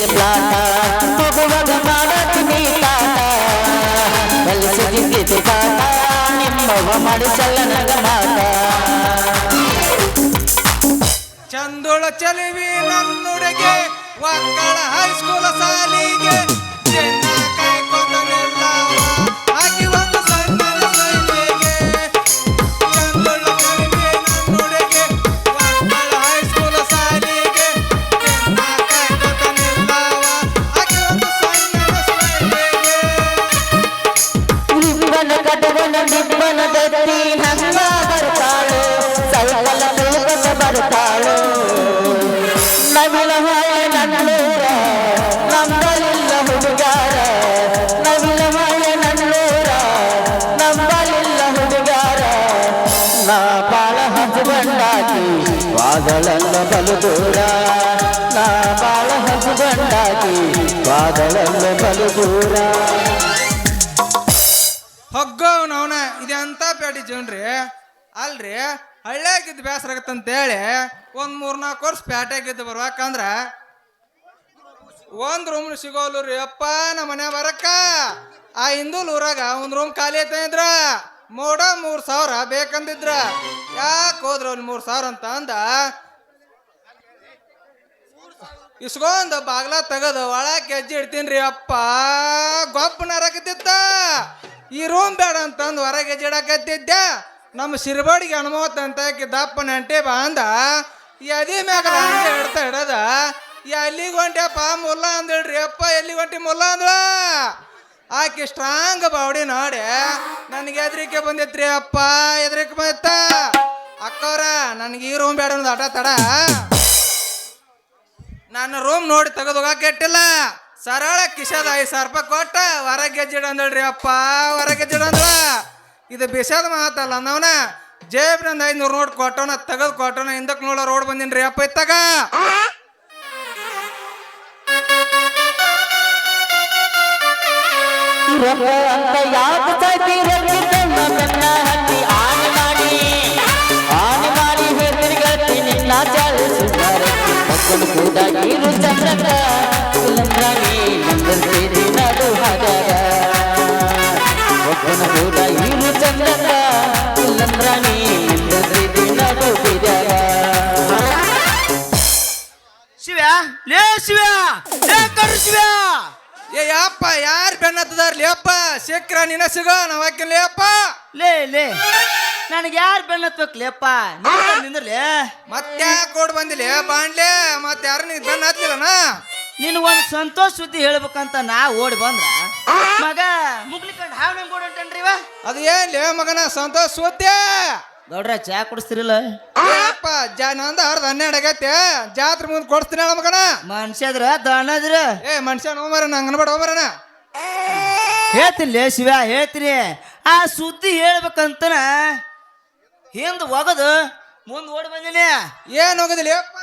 ಚೆಲ್ಲಿ ಪ್ಲಾಟ ಹೋಗುವಾಗ ಮಾಡತೀನಿ ಕಾಟ ಕಲಿಸಿದ್ದಿ ಕಾಟ ನಿಮ್ಮವ್ವ ಮಾಡಿ ಚಲ್ಲನಗ ಮಾಟ ಚಂದುಳ ಚಲಿವಿ ನನ್ನುಡೆಗೆ ಒಕ್ಕಳ ಹೈಸ್ಕೂಲ ಸಾಲಿಗೆ ಚೆನ್ನ ಕೈಕೊಂಡನೆಲ್ಲ ಆಕಿ ಒಂದು ಸಣ್ಣದ ಸೈಲಿಗೆ ಚಂದುಳ ಚಲಿವಿ ನನ್ನುಡೆಗೆ ಒಕ್ಕಳ ಹೈಸ್ಕೂಲ ಸಾಲಿಗೆ ಚೆನ್ನ ಕೈಕೊಂಡನೆಲ್ಲ ಆಕಿ ಒಂದು ಸಣ್ಣದ ಸೈಲಿಗೆ ನಿಬ್ಬನ ಕಟವನ ನಿಬ್ಬನ ದತ್ತಿ ಹಂಗ ಬರ್ತಾಳು ಸೌಕಲ ತೂಕದ ಬರ್ತಾಳು ನವಿಲ ಹೊಳೆ ನನ್ನೂರ ನಂಬಲಿಲ್ಲ ಹುಡುಗಾರ ನವಿಲ ಹೊಳೆ ನನ್ನೂರ ನಂಬಲಿಲ್ಲ ಹುಡುಗಾರ ನಾ ಬಾಳ ಹಸುಗಂಡಾಕಿ ವಾದಳಲ್ಲ ಬಲು ದೂರ ನಾ ಬಾಳ ಹಸುಗಂಡಾಕಿ ವಾದಳಲ್ಲ ಬಲು ದೂರ ಹೊಗ್ಗವನವನ ಇದೆಂತ ಪೇಟಿ ಜೀವನ್ರಿ ಅಲ್ರಿ ಹಳ್ಳ್ಯಾಗಿದ್ದು ಬೇಸರ ಆಗತ್ತಂತೇಳಿ ಒಂದು 3-4 ವರ್ಷ ಪೇಟೆಗಿದ್ದು ಬರ್ಬೇಕಂದ್ರ ಒಂದು ರೂಮ್ ಸಿಗೋಲ್ಲ ರೀ ಅಪ್ಪ ನಮ್ಮ ಮನೆ ಬರಕ್ಕ ಆ ಹಿಂದೂಲ್ ಊರಾಗ ಒಂದು ರೂಮ್ ಖಾಲಿ ಐತಂದ್ರ ಮೋಡ 3,000 ಬೇಕಂದಿದ್ರ ಯಾಕೆ ಹೋದ್ರ ಅಲ್ಲಿ 3,000 ಅಂತ ಅಂದ ಇಸ್ಕೊಂಡ್ ಬಾಗ್ಲ ತೆಗದು ಒಳಗೆ ಹೆಜ್ಜೆ ಇಡ್ತೀನಿ ರೀ ಅಪ್ಪ ಗೊಬ್ಬನ ಹರಕತ್ತಿತ್ತ ಈ ರೂಮ್ ಬೇಡ ಅಂತಂದು ಹೊರಗೆ ಹೆಜ್ಜೆ ಇಡಕತ್ತಿದ್ದೆ ನಮ್ಮ ಶಿರ್ಬಾಡಿಗೆ ಅನುಮೋತ್ ಅಂತ ದಪ್ಪ ನಂಟೆ ಬಾ ಅಂದ ಎದಿ ಮ್ಯಾಗ ಹಿಡ್ತಾ ಹಿಡದ ಎಲ್ಲಿಗೆ ಹೊಂಟ್ಯಪ್ಪ ಮುಲ್ಲ ಅಂದಳ್ರಿ ಅಪ್ಪ ಎಲ್ಲಿಗೆ ಹೊಂಟಿ ಮುಲ್ಲ ಅಂದಳ ಆಕೆ ಸ್ಟ್ರಾಂಗ್ ಬಾವಡಿ ನೋಡಿ ನನಗೆ ಹೆದ್ರಿಕೆ ಬಂದಿತ್ರಿ ಅಪ್ಪ ಹೆದ್ರಿಕೆ ಬಂದಿತ್ತ ಅಕ್ಕವ್ರ ನನಗೆ ಈ ರೂಮ್ ಬೇಡ ಅನ್ನೋದು ಆಟ ತಡ ನನ್ನ ರೂಮ್ ನೋಡಿ ತೆಗೆದು ಹೋಗಕ್ಕೆ ಇಟ್ಟಿಲ್ಲ ಸರಳ ಕಿಶದ 5,000 ರೂಪಾಯಿ ಕೊಟ್ಟ ಹೊರಗೆ ಗೆಜ್ಜಿಡ ಅಂದಳ್ರಿ ಅಪ್ಪ ಹೊರಗೆ ಗೆಜ್ಜಿಡ ಅಂದಳ ಇದು ಬಿಸದ ಮಾತಲ್ಲ ನವನ ಜೇಬ್ನಂದ 500 ನೋಟ್ ಕೊಟ್ಟವನ ತೆಗೆದು ಕೊಟ್ಟವನ ಹಿಂದಕ್ಕೆ ನೋಡೋ ರೋಡ್ ಬಂದಿನ್ರಿ ಅಪ್ಪ ಇತ್ತಾಗ ಶಿವ್ಯ ಲೇ ಶಿವ್ಯ ಲೇ ಕರು ಶಿವ್ಯ ಏ ಯಪ್ಪ ಯಾರು ಬೆನ್ನತ್ತದಾರ್ಲಿ ಅಪ್ಪ ಸಿಕ್ರ ನಿನ್ನ ಸಿಗೋ ನಾವ್ ಹಾಕಿನ್ಲಿ ಅಪ್ಪ ಲೇ ಲೇ ನನಗೆ ಯಾರು ಬೆನ್ನತ್ಬೇಕ್ಲೇಪ್ಪ ನಿಂದ್ರಲೇ ಮತ್ತೆ ಕೋಡ್ ಬಂದಿಲ್ಲ ಬಾಂಡ್ಲೆ ಮತ್ತೆ ಯಾರು ನೀ ಬೆನ್ನ ಹತ್ಲಿಲ್ಲನ ನಿನಗೊಂದು ಸಂತೋಷ ಸುದ್ದಿ ಹೇಳ್ಬೇಕಂತ ನಾ ಓಡಿ ಬಂದ್ರ ಮಗ ಮುಗ್ಲಿಕಂಡ್ ಹಾವ್ ನಂಗೆ ಓಡಂಟನ್ರಿವ ಅದು ಏನ್ಲಿ ಮಗನ ಸಂತೋಷ ಸುದ್ದಿ ಗೌಡ್ರ ಚಾ ಕುಡಿಸ್ತಿರಿಲ್ಲ ಅಪ್ಪ ನಂದ 12 ಆಗೈತೆ ಜಾತ್ರೆ ಮುಂದೆ ಕೊಡ್ತೀನಿ ಹೇಳ ಮಗನ ಮನುಷ್ಯದ್ರ ದಣದ್ರ ಏ ಮನುಷ್ಯ ನೋಮರ ನಂಗೆ ಅನ್ಬೇಡ ಹೋಮರನ ಹೇಳ್ತೀನಿ ಶಿವ ಹೇಳ್ತೀನಿ ಆ ಸುದ್ದಿ ಹೇಳ್ಬೇಕಂತನ ಹಿಂದ್ ಒಗದು ಮುಂದ್ ಓಡಿ ಬಂದಿನಿ ಏನ್ ಹೋಗೋದಿಲ್ಲ ಅಪ್ಪ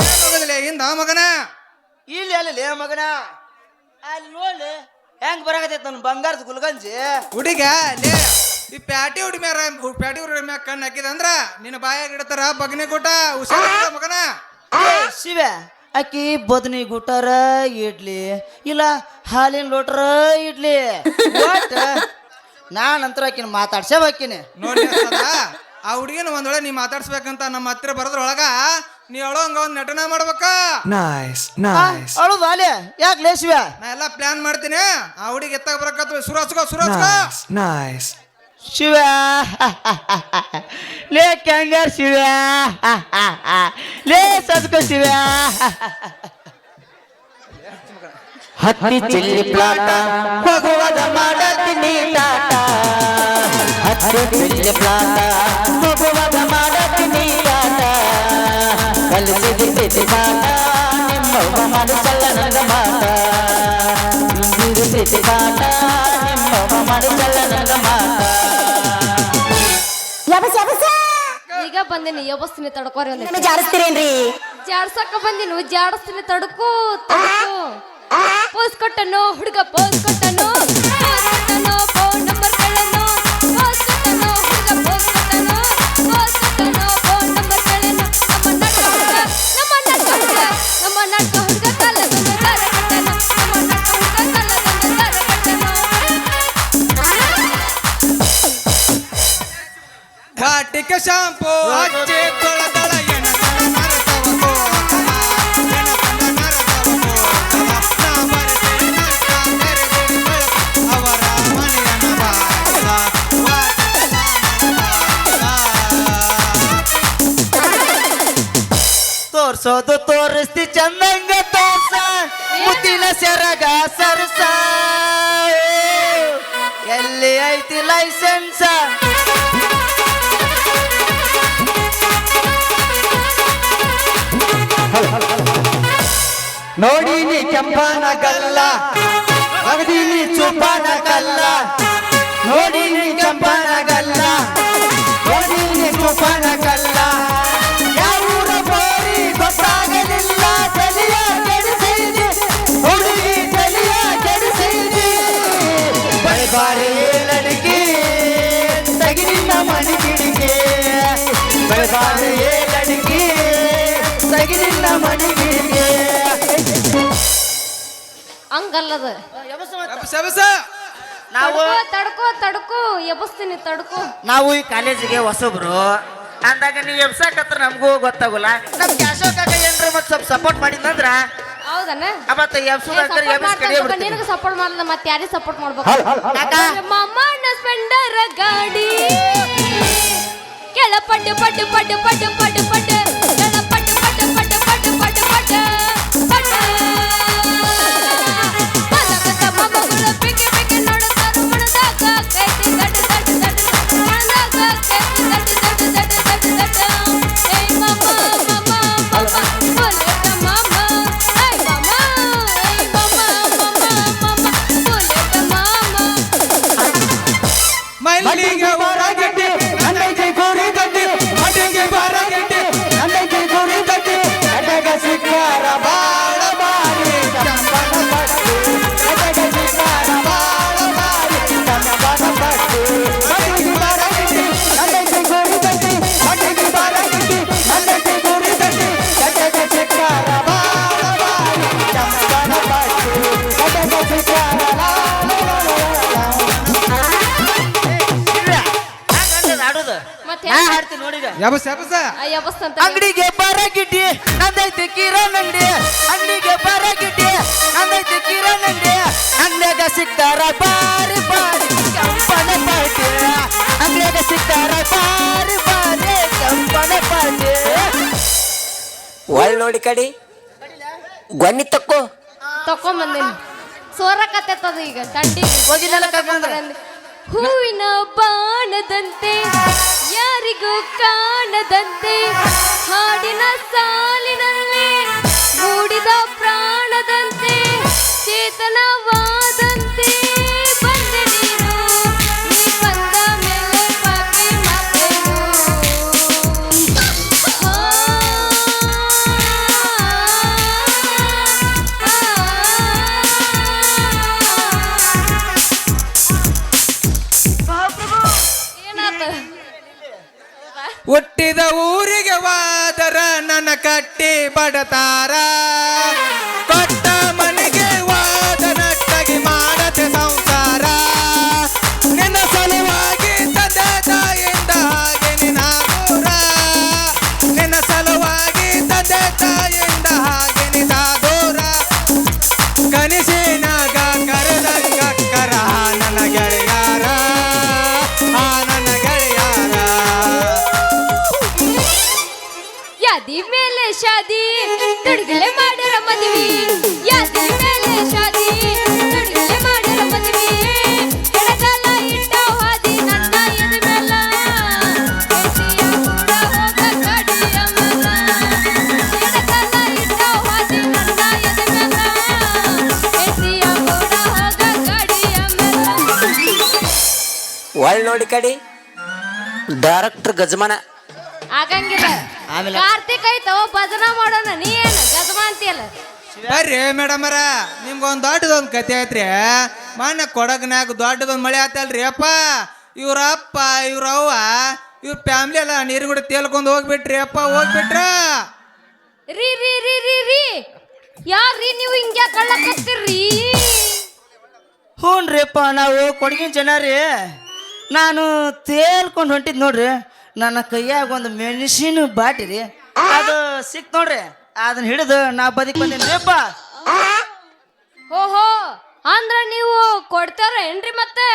ಏನ್ ಹೋಗೋದಿಲ್ಲ ಹಿಂದ ಮಗನ ಇಲ್ಲಿ ಅಲ್ಲಿ ಮಗನ ಅಲ್ಲಿ ನೋಡ್ಲಿ ಹೆಂಗ್ ಬರಾಕತೈತಿ ನನ್ನ ಬಂಗಾರದ ಗುಲ್ಗಂಜಿ ಹುಡುಗ ಲೇ ಈ ಪ್ಯಾಟಿ ಹುಡಿ ಮ್ಯಾರ ಕಣ್ಣು ಹಾಕಿದಂದ್ರ ನಿನ್ನ ಬಾಯಾಗ ಇಡ್ತಾರ ಬಗ್ನೆ ಕೂಟ ಹುಷಾರ ಮಗನ ಶಿವ ಅಕ್ಕಿ ಬದನಿ ಗುಟ್ಟಾರ ಇಡ್ಲಿ ಇಲ್ಲ ಹಾಲಿನ ಲೋಟರ ಇಡ್ಲಿ ಒಟ್ಟ ನಾನಂತರ ಆಕಿನ ಮಾತಾಡ್ಸೇವಾಕಿನಿ ನೋಡಿ ಆ ಹುಡುಗಿನ ಒಂದೊಳೆ ನೀ ಮಾತಾಡ್ಸ್ಬೇಕಂತ ನಮ್ಮ ಹತ್ತಿರ ಬರೋದ್ರೊಳಗ ನೀ ಹೇಳೋಂಗ ಒಂದ್ ನಟನ ಮಾಡ್ಬೇಕ ಅಳುದು ಅಲೆ ಯಾಕೆ ಲೇ ಶಿವ ನಾ ಎಲ್ಲ ಪ್ಲಾನ್ ಮಾಡ್ತೀನಿ ಆ ಹುಡುಗಿ ಎತ್ತಾಗ ಬರಕತ್ವ ಸುರಸ್ಕೋ ಶಿವ ಲೇ ಕ್ಯಾಂಗರ್ ಶಿವ ಲೇ ಸದ್ಕೋ ಶಿವ ಹತ್ತಿ ಚಿಲ್ಲಿ ಪ್ಲಾಟ ಹೋಗುವಾಗ ಮಾಡತೀನಿ ಟಾಟ ಹತ್ತಿ ಚಿಲ್ಲಿ ಪ್ಲಾಟ ಹೋಗುವಾಗ ಮಾಡತೀನಿ ಟಾಟ ಕಲಿಸಿದ್ದಿ ಕಾಟ ನಿಮ್ಮವ್ವ ಮಾಡಿಸಲ್ಲ ನನಗ ಮಾಟ ಹಿಂದಿರುಗಿಸಿ ಕಾಟ ನಿಮ್ಮವ್ವ ಮಾಡಿಸಲ್ಲ ನನಗ ಮಾಟ ಈಗ ಬಂದಿನಿ ಯಬಸ್ತೀನಿ ತಡ್ಕೋರಿ ನನ್ನ ಜಾರಿಸ್ತೀರೇನ್ರಿ ಜಾಡ್ಸಕ್ಕ ಬಂದಿನಿ ಜಾಡಿಸ್ತೀನಿ ತಡ್ಕೋ ಪೋಸ್ ಕೊಟ್ಟನು ಹುಡುಗ ಪೋಸ್ ಕೊಟ್ಟನು ಫೋನ್ ನಂಬರ್ ಕೇಳನು ಪೋಸ್ ಕೊಟ್ಟನು ಹುಡುಗ ಪೋಸ್ ಕೊಟ್ಟನು ಫೋನ್ ನಂಬರ್ ಕೇಳನು ನಮ್ಮ ನಟ ನಡ್ಕ ಹುಡುಗ ಕಲ್ಲದೊಂದು ದಾರ ಕಟ್ಟನ ನಮ್ಮ ನಡ್ಕ ಹುಡುಗ ಕಲ್ಲದೊಂದು ದಾರ ಕಟ್ಟನ ವಾಟಿಕ ಶಾಂಪು ಹಚ್ಚಿ ತೊಳೆದಳ ಎಣ ತಂದ ನರಸವ ಕೋಕಲ ಎಣ ತಂದ ನರಸವ ಕೋಕಲ ನಾ ಬರೆದೆ ನಾಟ ಕರೆದಿರಿ ಬೆಳಕು ಅವರ ಮನೆಯನ ಬಾಗಿಲ ವಾಟಿಕ ತೋರ್ಸೋದು ತೋರಿಸ್ತಿ ಚಂದಂಗ ತೋರ್ಸ ಮುತ್ತಿನ ಸೆರಗ ಸರ್ಸ ಎಲ್ಲಿ ಐತಿ ಲೈಸೆನ್ಸ ನೋಡಿನಿ ಕೆಂಪನ ಗಲ್ಲ ಅಗದೀನಿ ಚುಂಬನ ಕಲ್ಲ ನೋಡಿನಿ ಕೆಂಪನ ಗಲ್ಲ ನೋಡಿನಿ ಚುಂಬನ ಕಲ್ಲ ಯಾವೂರ ಬೋರಿ ಗೊತ್ತಾಗಲಿಲ್ಲ ತಲೆಯ ಕೆಡಿಸಿದಿ ಹುಡುಗಿ ತಲೆಯ ಕೆಡಿಸಿದಿ ಬಳೆಬಾರಿ ಲಡಿಗೆ ತಗಿನಿನ್ನ ಮನೆ ಕಿಡಿಗೆ ಬಳೆಬಾರಿ ಲಡಿಗೆ ತಗಿನಿನ್ನ ಮನೆ ಕಿಡಿಗೆ ಹಂಗಲ್ಲದ ಸಬಸ ನಾವು ತಡ್ಕೋ ತಡ್ಕೋ ಎಬಸ್ತೀನಿ ತಡ್ಕೋ ನಾವು ಈ ಕಾಲೇಜಿಗೆ ಹೊಸಬ್ರು ಅಂದಾಗ ನೀವು ಎಬ್ಸಾಕತ್ರ ನಮಗೂ ಗೊತ್ತಾಗಲ್ಲ ನಮ್ ಕ್ಯಾಶೋ ಕಾಕ ಏನ್ರ ಮತ್ತೆ ಸ್ವಲ್ಪ ಸಪೋರ್ಟ್ ಮಾಡಿದ್ನಂದ್ರ ಹೌದನ ಅವತ್ತ ಎಬ್ಸುದಂದ್ರೆ ಎಬ್ಸ್ ಕಡಿಯೋ ನಿನಗೆ ಸಪೋರ್ಟ್ ಮಾಡಲ್ಲ ಮತ್ತೆ ಯಾರಿಗೆ ಸಪೋರ್ಟ್ ಮಾಡ್ಬೇಕು ಕಾಕ ಮಾಮನ ಸ್ಪೆಂಡರ ಗಾಡಿ ಕೆಳ ಪಡ್ಡು ಪಡ್ಡು ಪಡ್ಡು ಪಡ್ಡು ಪಡ್ಡು ಪಡ್ಡು ಕೆಳ ಪಡ್ಡು ಪಡ್ಡು ಪಡ್ಡು ಪಡ್ಡು ಪಡ್ಡು ಪಡ್ಡು ಪಡ್ಡು ಮಲಗದ ಮಮಗಳು ಬಿಗಿ ಬಿಗಿ ನೋಡುತ್ತಾರು ಮಣದಾಗ ಕೈತಿ ದಡ್ಡು ದಡ್ಡು ದಡ್ಡು ಮಣದಾಗ ಕೈತಿ ದಡ್ಡು ದಡ್ಡು ದಡ್ಡು ದಡ್ಡು ದಡ್ಡು ಏಯ್ ಮಾಮ ಮಾಮ ಮಾಮ ಬುಲೆಟ್ ಮಾಮ ಏಯ್ ಮಾಮ ಏಯ್ ಮಾಮ ಮಾಮ ಮಾಮ ಬುಲೆಟ್ ಮಾಮ ಮಲ್ಲಿಗೆ ಹೊರಗಟ್ಟಿ ನನ್ನೈತೆ ಗೋರಿ ಗಟ್ಟಿ ಮಟ್ಟಿಗೆ ಬಾರಗಟ್ಟಿ ನನ್ನೈತೆ ಗೋರಿ ಗಟ್ಟಿ ಕಟಗ ಸಿಕ್ಕಾರ ಬಾಳ ಬಾರಿ ಚಂಪನ ಪಟ್ಟಿ ಕಟಗ ಸಿಕ್ಕಾರ ಬಾಳ ಬಾರಿ ಚಂಪನ ಪಟ್ಟಿ ಮಟ್ಟಿಗೆ ಬಾರಗಟ್ಟಿ ನನ್ನೈತೆ ಗೋರಿ ಗಟ್ಟಿ ಮಟ್ಟಿಗೆ ಬಾರಗಟ್ಟಿ ನನ್ನೈತೆ ಗೋರಿ ಗಟ್ಟಿ ಕಟಗ ಸಿಕ್ಕಾರ ಬಾಳ ಬಾರಿ ಚಂಪನ ಪಟ್ಟಿ ಕಟಗ ಸಿಕ್ಕಾರ ಆಡೋದು ಮತ್ತೆ ನಾ ಹಾಡ್ತೀನಿ ನೋಡಿಗ ಯಬಸ್ ಯಬಸ ಎಬಸ್ತಂತ ಅಂಗಡಿಗೆ ಬರಗಿಟ್ಟಿ ನಂದೈತಿ ಕಿರಣ್ ಅಂಗಡಿ ಅಂಗಡಿಗೆ ಬರಗಿಟ್ಟಿ ನಂದೈತಿ ಕಿರಣ್ ಅಂಗಡಿ ಅಂಗಡಿಯಾಗ ಸಿಕ್ತಾರ ಬಾರಿ ಬಾರಿ ಕಂಪನೆ ಪಾರ್ಟಿ ಅಂಗಡಿಯಾಗ ಸಿಕ್ತಾರ ಬಾರಿ ಬಾರಿ ಕಂಪನೆ ಪಾರ್ಟಿ ಒಳ್ ನೋಡಿ ಕಡಿ ಗೊನ್ನಿ ತಕ್ಕೋ ತಕೊಂಬಂದಿನಿ ಸೋರಕತ್ತದ ಈಗ ತಂಡಿ ಹೋಗಿದ್ದಲ್ಲ ಕರ್ಕೊಂಡ್ರೆ. ಹೂವಿನ ಬಾಣದಂತೆ ಯಾರಿಗೂ ಕಾಣದಂತೆ ಹಾಡಿನ ಸಾಲಿನಲ್ಲಿ ಮೂಡಿದ ಪ್ರಾಣದಂತೆ ಚೇತನವಾದಂತೆ ಬಂದೆ ನೀನು ನೀ ಬಂದ ಮೇಲೆ ಬಾಕಿ ಮಾತೇನು ಏನಾತ ಹುಟ್ಟಿದ ಊರಿಗೆ ವಾದರ ನನ್ನ ಕಟ್ಟಿ ಬಡತಾರ ಕೊಟ್ಟ ಮನೆಗೆ ವಾದ ನಟ್ಟಗಿ ಮಾಡತೆ ಸಂಸಾರ ನಿನ್ನ ಸಲುವಾಗಿ ತಂದೆ ತಾಯಿಂದ ಹಾಗೆ ನಿನ್ನ ದೂರ ನಿನ್ನ ಸಲುವಾಗಿ ತಂದೆ ತಾಯಿಂದ ಹಾಗೆ ನಿನ್ನ ದೂರ ಕನಸಿನಾಗ ಕರೆದಂಗ ಕರ ನನ್ನ ಗೆಳೆಯಾರ ನನ್ನ ಗೆಳೆಯಾರ ಯಾದಿ ಮೇಲೆ ಶಾದಿ ತುಡುಗಲೆ ಮಾಡಿರ ಮದುವೆ ಯಾದಿ ಮೇಲೆ ಶಾದಿ ತುಡುಗಲೆ ಮಾಡಿರ ಮದುವೆ ಕೆಳಗಾಲ ಇಟ್ಟ ಹಾದಿ ನನ್ನ ಎದೆ ಮೇಲ ಕೆಸಿಯ ಕೂಡ ಹೋಗ ಗಾಡಿಯ ಮೇಲ ಕೆಳಗಾಲ ಇಟ್ಟ ಹಾದಿ ನನ್ನ ಎದೆ ಮೇಲ ಕೆಸಿಯ ಕೂಡ ಹೋಗ ಗಾಡಿಯ ಮೇಲ ಒಳ್ ನೋಡಿ ಕಡಿ ಡೈರೆಕ್ಟರ್ ಗಜಮಾನ ಆಗಂಗಿಲ್ಲ ಆಮೇಲೆ? ಕಾರ್ತಿಕ್ ಐತವ ಭಜನ ಮಾಡೋಣ ನೀ ಏನ್ ಗಜಮ ಅಂತೀಯಲ್ಲ ಬರ್ರಿ ಮೇಡಮರ ನಿಮ್ಗೊಂದು ದೊಡ್ಡದೊಂದು ಕತೆ ಐತ್ರಿ ಮೊನ್ನೆ ಕೊಡಗ್ನಾಗ ದೊಡ್ಡದೊಂದು ಮಳೆ ಆತಲ್ರಿ ಅಪ್ಪ ಇವ್ರ ಅಪ್ಪ ಇವ್ರ ಅವ್ವ ಇವ್ರ ಫ್ಯಾಮ್ಲಿ ಎಲ್ಲ ನೀರು ಕೂಡ ತೇಲ್ಕೊಂಡು ಹೋಗ್ಬಿಟ್ರಿ ಅಪ್ಪ ಹೋಗ್ಬಿಟ್ರ ರೀ ರೀ ರೀ ರೀ ರೀ ಕಳ್ಳಕತ್ತಿರ್ರಿ ಹ್ಞೂನ್ರಿಪ್ಪ ನಾವು ಕೊಡಗಿನ ಜನ ರೀ. ನಾನು ತೇಲ್ಕೊಂಡು ಹೊಂಟಿದ್ ನೋಡ್ರಿ, ನನ್ನ ಕೈಯಾಗ ಒಂದು ಮೆಣಸಿನ ಬಾಟಿ ರೀ, ಅದು ಸಿಕ್ತು ನೋಡ್ರಿ, ಅದನ್ನ ಹಿಡಿದು ನಾ ಬದಿಕ್ ಬಂದೇನ್ರಿಪ್ಪ. ಓಹೋ ಅಂದ್ರ ನೀವು ಕೊಡ್ತಾರ ಏನ್ರಿ ಮತ್ತೆ?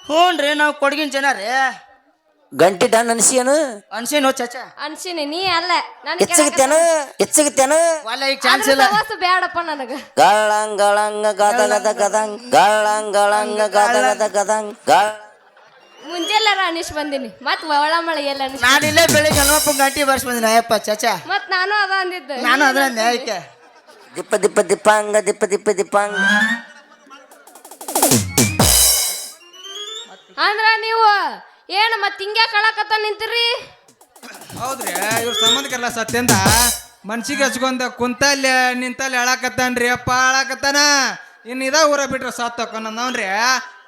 ಹ್ಞೂನ್ರಿ ನಾವು ಕೊಡಗಿನ ಜನ ರೀ. ಗಂಟಿ ಡನ್ ಅನ್ಸಿಯನು ಅನ್ಸೇನೋ ಚಾಚಾ? ಅನ್ಸಿನಿ ನೀ ಅಲ್ಲ ಹೆಚ್ಚಿಗಿತ್ತೇನು ಒಲ್ಲ ಈಗ ಚಾನ್ಸ್ ಇಲ್ಲ. ಬೇಡಪ್ಪ ನನಗ. ಗಳಂಗಳಂಗ ಗದಗದ ಗದಂಗ್ ಗಳಂಗಳಂಗ ಗದಗದ ಗದಂಗ್ ಮುಂಜೆಲ್ಲಾರ ಅನಿಸ್ ಬಂದಿನಿ ಮತ್ ಒಳ ಮಳೆ ಎಲ್ಲ ಅನಿಸ್. ನಾನು ಇಲ್ಲೇ ಬೆಳಿಗ್ಗೆ ಹನುಮಪ್ಪ ಗಂಟಿ ಬರ್ಸ್ ಬಂದಿನ ಅಯ್ಯಪ್ಪ ಚಾಚಾ. ಮತ್ ನಾನು ಅದ ಅಂದಿದ್ದೆ. ನಾನು ಅದ್ರ ನ್ಯಾಯಕ್ಕೆ ದಿಪ್ಪ ದಿಪ್ಪ ದಿಪ್ಪಾಂಗ ದಿಪ್ಪ ದಿಪ್ಪ ದಿಪ್ಪಾಂಗ. ಅಂದ್ರ ನೀವು ಏನು ಮತ್ ಹಿಂಗ್ಯಾ ಕಳಕತ್ತ ನಿಂತಿರಿ? ಹೌದ್ರಿ ಇವ್ರ ಸಂಬಂಧಕ್ಕೆಲ್ಲ ಸತ್ಯಂದ ಮನ್ಸಿಗೆ ಹಚ್ಕೊಂಡ ಕುಂತಲ್ಲಿ ನಿಂತಲ್ಲಿ ಹೇಳಕತ್ತಾನ್ರಿ ಅಪ್ಪ ಹೇಳಕತ್ತಾನ. ಇನ್ನು ಇದ ಊರ ಬಿಟ್ರೆ ಸಾತ್ತಕೊಂಡ್ರಿ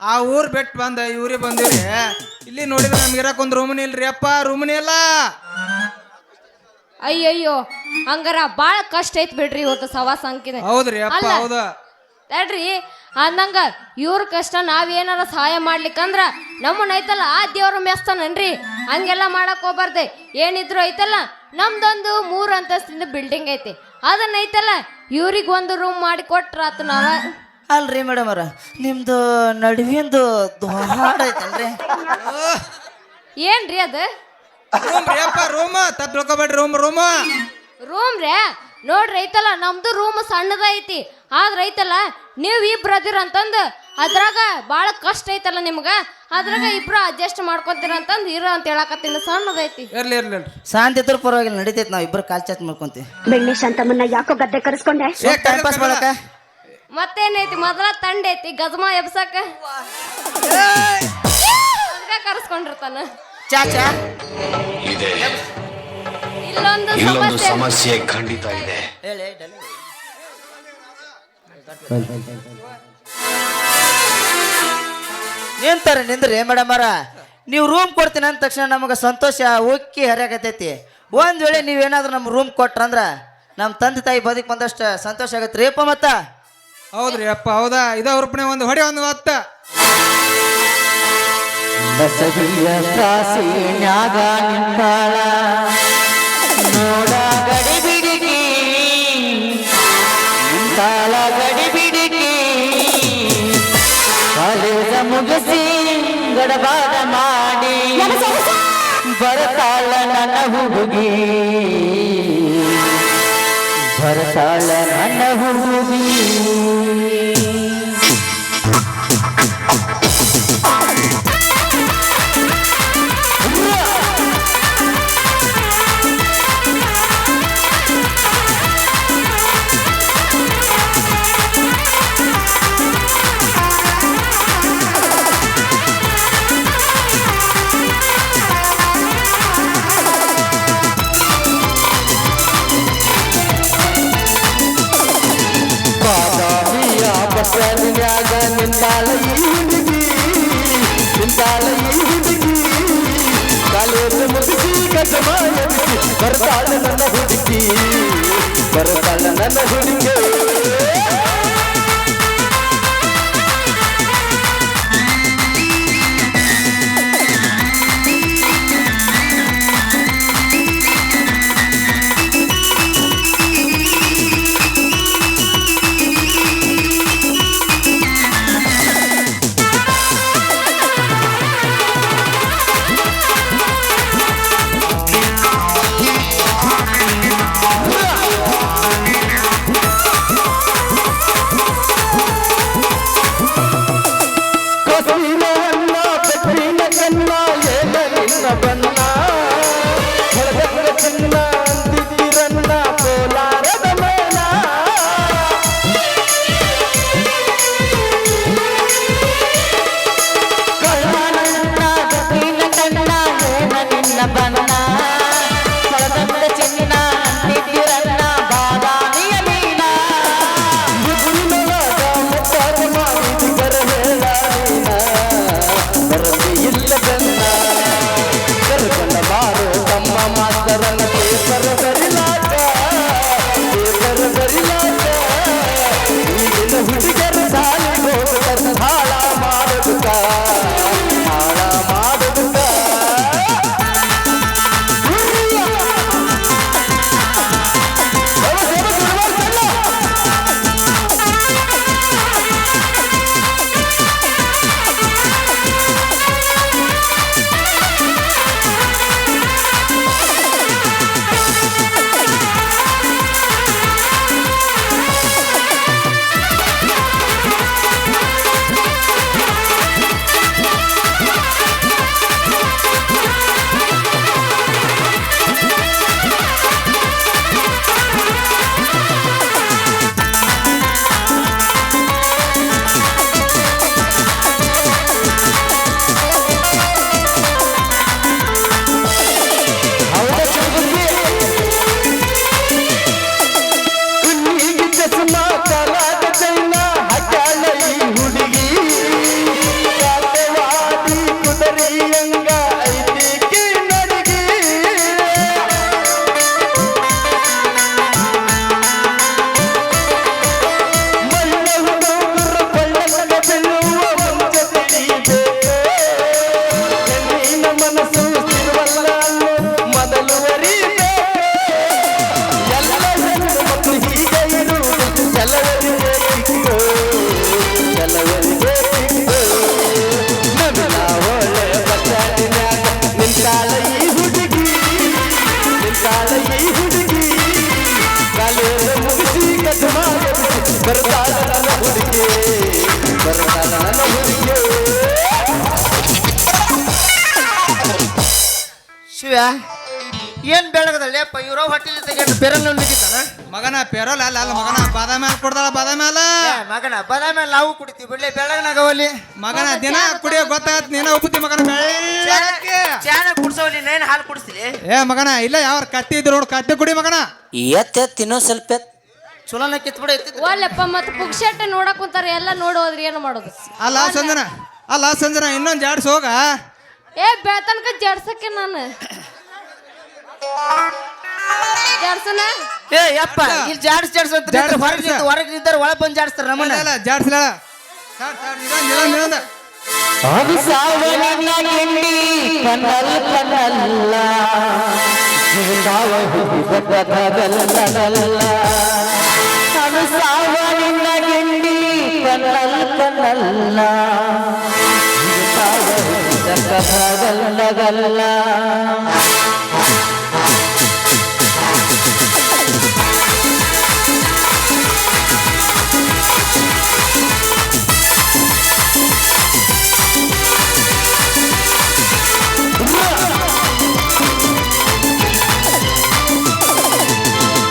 ಆ ಊರ್ ಬಿಟ್ಟು ಬಂದ ಇವ್ರಿಗೆ ಬಂದಿವ್ರಿ. ಇಲ್ಲಿ ನೋಡಿದ್ರೆ ನಮ್ಗೆ ಇರಕ್ ಒಂದು ರೂಮ್ನಿ ಇಲ್ರಿ ಅಪ್ಪ, ರೂಮ್ನಿ ಇಲ್ಲ. ಅಯ್ಯಯ್ಯೋ ಹಂಗಾರ ಬಾಳ ಕಷ್ಟ ಐತ್ ಬಿಡ್ರಿ ಇವತ್ತು ಸವಾಸ ಅಂಕಿದೆ. ಹೌದ್ರಿ ಅಪ್ಪ ಅಲ್ಲ. ಹೌದು. ತಡ್ರಿ ಅಂದಂಗ ಇವ್ರ ಕಷ್ಟ ನಾವೇನಾರ ಸಹಾಯ ಮಾಡ್ಲಿಕ್ಕಂದ್ರ ನಮ್ಮನ್ನ ಐತಲ್ಲ ಆ ದೇವ್ರ ಮೆಸ್ತಾನನ್ರಿ. ಹಂಗೆಲ್ಲ ಮಾಡಕ್ ಹೋಗ್ಬಾರ್ದೆ. ಏನಿದ್ರು ಐತಲ್ಲ ನಮ್ದೊಂದು 3 ಅಂತಸ್ತಿಂದ ಬಿಲ್ಡಿಂಗ್ ಐತಿ, ಅದನ್ನ ಐತಲ್ಲ ಇವ್ರಿಗೆ ಒಂದು ರೂಮ್ ಮಾಡಿ ಕೊಟ್ರ ಆತು. ನಾವ ಅಲ್ರಿ ಮೇಡಮ್ ಅವ್ರ, ನಿಮ್ದು ನಡುವಿಂದು ದ್ವಾಡ ಐತಲ್ರಿ? ಏನ್ರಿ ಅದ? ರೂಮ್ ರೀ ಅಪ್ಪ, ರೂಮ್ ತಪ್ಪು ತಿಳ್ಕೊಬೇಡ್ರಿ. ರೂಮ್ ರೇ ನೋಡ್ರಿ ಐತಲ್ಲ ನಮ್ದು ರೂಮ್ ಸಣ್ಣದ ಐತಿ, ಆದ್ರ ಐತಲ್ಲ ನೀವ್ ಇಬ್ರು ಅದಿರ ಅಂತಂದು ಅದ್ರಾಗ ಬಾಳ ಕಷ್ಟ ಐತಲ್ಲ ನಿಮ್ಗ, ಅದ್ರಾಗ ಇಬ್ರು ಅಡ್ಜಸ್ಟ್ ಮಾಡ್ಕೊಂತೀರ ಅಂತಂದ್ ಇರೋ ಅಂತ ಹೇಳಕತ್ತೀನಿ. ಸಣ್ಣದೈತಿ. ಇರ್ಲಿ ಶಾಂತಿ ಇದ್ರ ಪರವಾಗಿಲ್ಲ, ನಡೀತೈತಿ. ನಾವ್ ಇಬ್ರು ಕಾಲ್ ಚಾಚ್ ಮಾಡ್ಕೊಂತೀವಿ. ಬೆಣ್ಣೆ ಶಾಂತಮ್ಮನ್ನ ಯಾಕೋ ಗದ್ದೆ ಕರೆಸ್ಕೊಂಡೆ? ಟೈಮ್ ಪಾಸ್ ಮಾಡಕ ಮತ್ತೇನೈತಿ, ಮೊದಲ ತಂಡ ಐತಿ ಗಜಮ ಎಬ್ಸಕ ಕರ್ಸ್ಕೊಂಡಿರ್ತಾನ. ಚಾಚಾ ಇಲ್ಲೊಂದು ಸಮಸ್ಯೆ ಖಂಡಿತ ಇದೆ. ಹೇಳಿ. ನಿಂತಾರೆ ನಿಂದ್ರಿ ಮೇಡಮ್ ಅವರ. ನೀವು ರೂಮ್ ಕೊಡ್ತೀನಿ ಅಂದ ತಕ್ಷಣ ನಮಗೆ ಸಂತೋಷ ಉಕ್ಕಿ ಹರಿಯಾಗತೈತಿ. ಒಂದ್ ವೇಳೆ ನೀವೇನಾದ್ರೂ ನಮ್ಮ ರೂಮ್ ಕೊಟ್ರಂದ್ರ ನಮ್ಮ ತಂದೆ ತಾಯಿ ಬದುಕ್ ಬಂದಷ್ಟು ಸಂತೋಷ ಆಗತ್ರಿ ಅಪ್ಪ. ಮತ್ತ ಹೌದ್ರಿ ಅಪ್ಪ ಹೌದಾ. ಇದ ಹುರುಪಣೆ ಒಂದು ಹೊಡೆ ಒಂದು ಹೊತ್ತ ಬಸವಿಯ ಪ್ರಾಸೀನ್ಯಾಗ ನಿಂತಾಳ ನೋಡ ಗಡಿ ಬಿಡಿಗಿ ನಿಂತಾಳ ಗಡಿ ಬಿಡಿಗಿ. ಕಾಲೇಜ ಮುಗಿಸಿ ಗಡಬಾರ ಮಾಡಿ ಬರ್ತಾಳ ನನ್ನ ಹುಡುಗಿ, ಬರ್ತಾಳ ನನ್ನ ಹುಡುಗಿ. ಬಸವನ್ಯಾಗ ನಿಂತಾಳ ಈ ಹುಡುಗಿ, ನಿಂತಾಳ ಈ ಹುಡುಗಿ. ಕಾಲೇಜು ಮುಗಿಸಿ ಗಜಮ ಎಬ್ಬಿಸಿ ಬರ್ತಾಳ ನನ್ನ ಹುಡುಗಿ, ಬರ್ತಾಳ ನನ್ನ ಹುಡುಗಿ. ಕುಸುಮ ಕಾಲಾಗ ಚೈನ ಹಾಕ್ಯಾಳ ಈ ಹುಡುಗಿ ಕಾಟವಾದಿ ಕುದರಿಯಂಗ ಐತಿಕಿ ನಡಗಿ ಮಲ್ಲ ಹುಡುಗರ ಕೊಳ್ಳಗ ಬೀಳುವ ಮುಂಚ ತಿಳಿಬೇಕು ಹೆಣ್ಣಿನ ಮನಸ್ಸು ಸ್ಥಿರವಲ್ಲ ಅನ್ನೋ ಮೊದಲು ಅರಿಬೇಕು ಎಲ್ಲ ಹೆಣ್ಣು ಮಕ್ಕಳು ಹೀಗೆ ಇರುವುದು ಕೆಲವರಿಗೆ ಸಿಕ್ಕು ಕೆಲವರಿಗೆ ಸಿಕ್ಕು ನವಿಲ ಒಳ್ಳೆ ಬಚ್ಚಾಟಿನ್ಯಾಗ ನಿಂತಾಳ ಈ ಹುಡುಗಿ ನಿಂತಾಳ ಈ ಹುಡುಗಿ ಕಾಲೇಜ ಮುಗಿಸಿ ಕಸಮಾಗ ಬರ್ತಾಳ ನನ್ನ ಹುಡುಗಿ ಬರ್ತಾಳ ನನ್ನ ಹುಡುಗಿ ಶಿವ ಏನ್ ಬೆಳಗದಲ್ಲಪ್ಪ ಇವ್ರ ಹೊಟ್ಟಿಲಿ ತೆಗೆದು ಬೆರಲ್ ನುಗ್ಗಿದ್ದಾನ ಮಗನ ಪೆರೋಲ್ ಅಲ್ಲ ಅಲ್ಲ ಮಗನ ಬಾದಾಮಿ ಹಾಲ್ ಕೊಡ್ದಾಳ ಬಾದಾಮಿ ಹಾಲ ಮಗನ ಬದಾಮಿ ನಾವು ಕುಡಿತೀವಿ ಬಿಡ್ಲಿ ಬೆಳಗ್ನಾಗವಲ್ಲಿ ಮಗನ ದಿನ ಕುಡಿಯೋ ಗೊತ್ತಾಗತ್ ನೀನ ಉಪ್ಪುತ್ತಿ ಮಗನ ಬೆಳ್ಳಕ್ಕೆ ಚಾನ ಕುಡ್ಸೋಲಿ ನೇನ್ ಹಾಲು ಕುಡಿಸ್ಲಿ ಏ ಮಗನ ಇಲ್ಲ ಯಾವ ಕತ್ತಿ ಇದ್ರು ನೋಡು ಕತ್ತಿ ಕುಡಿ ಮಗನ ಎತ್ತ ತಿನ್ನೋ ಸ್ವಲ್ಪ ಎತ್. ಚುಲನ ಕಿತ್ಬಿಡ ಎತ್ತಿದ್ ಒಲ್ಲಪ್ಪ ಮತ್ತೆ ಪುಕ್ಷಟ್ಟೆ ನೋಡಕ್ ಕುಂತಾರ ಎಲ್ಲ ನೋಡೋದ್ರಿ ಏನು ಮಾಡೋದು ಅಲ್ಲ ಸಂಜನ ಇನ್ನೊಂದು ಜಾಡ್ಸ್ ಹೋಗ ಏ ಬೆಳತನಕ ಜಡ್ಸಕ್ಕೆ ನಾನು ಜಡ್ಸನ ಏ ಯಪ್ಪ ಇಲ್ಲಿ ಜಾಡ್ಸ್ ಜಾಡ್ಸ್ ಅಂತ ಜಾಡ್ಸ್, ಹೊರಗೆ ನಿಂತಾರ ಒಳಗೆ ಬಂದು ಜಾಡ್ಸ್ತಾರ ನಮ್ಮನ್ನ ಜಾಡ್ಸ್ಲ ಅದು ಸಾವನ್ನ ಗಿಂಡಿ ಕನಲ್ ಕನಲ್ಲ ಜೀವನವ ಹುಡುಗದಲ್ಲ ಅದು ಸಾವನ್ನ ಗಿಂಡಿ ಕನಲ್ ಕನಲ್ಲ ಜೀವನವ ಹುಡುಗದಲ್ಲ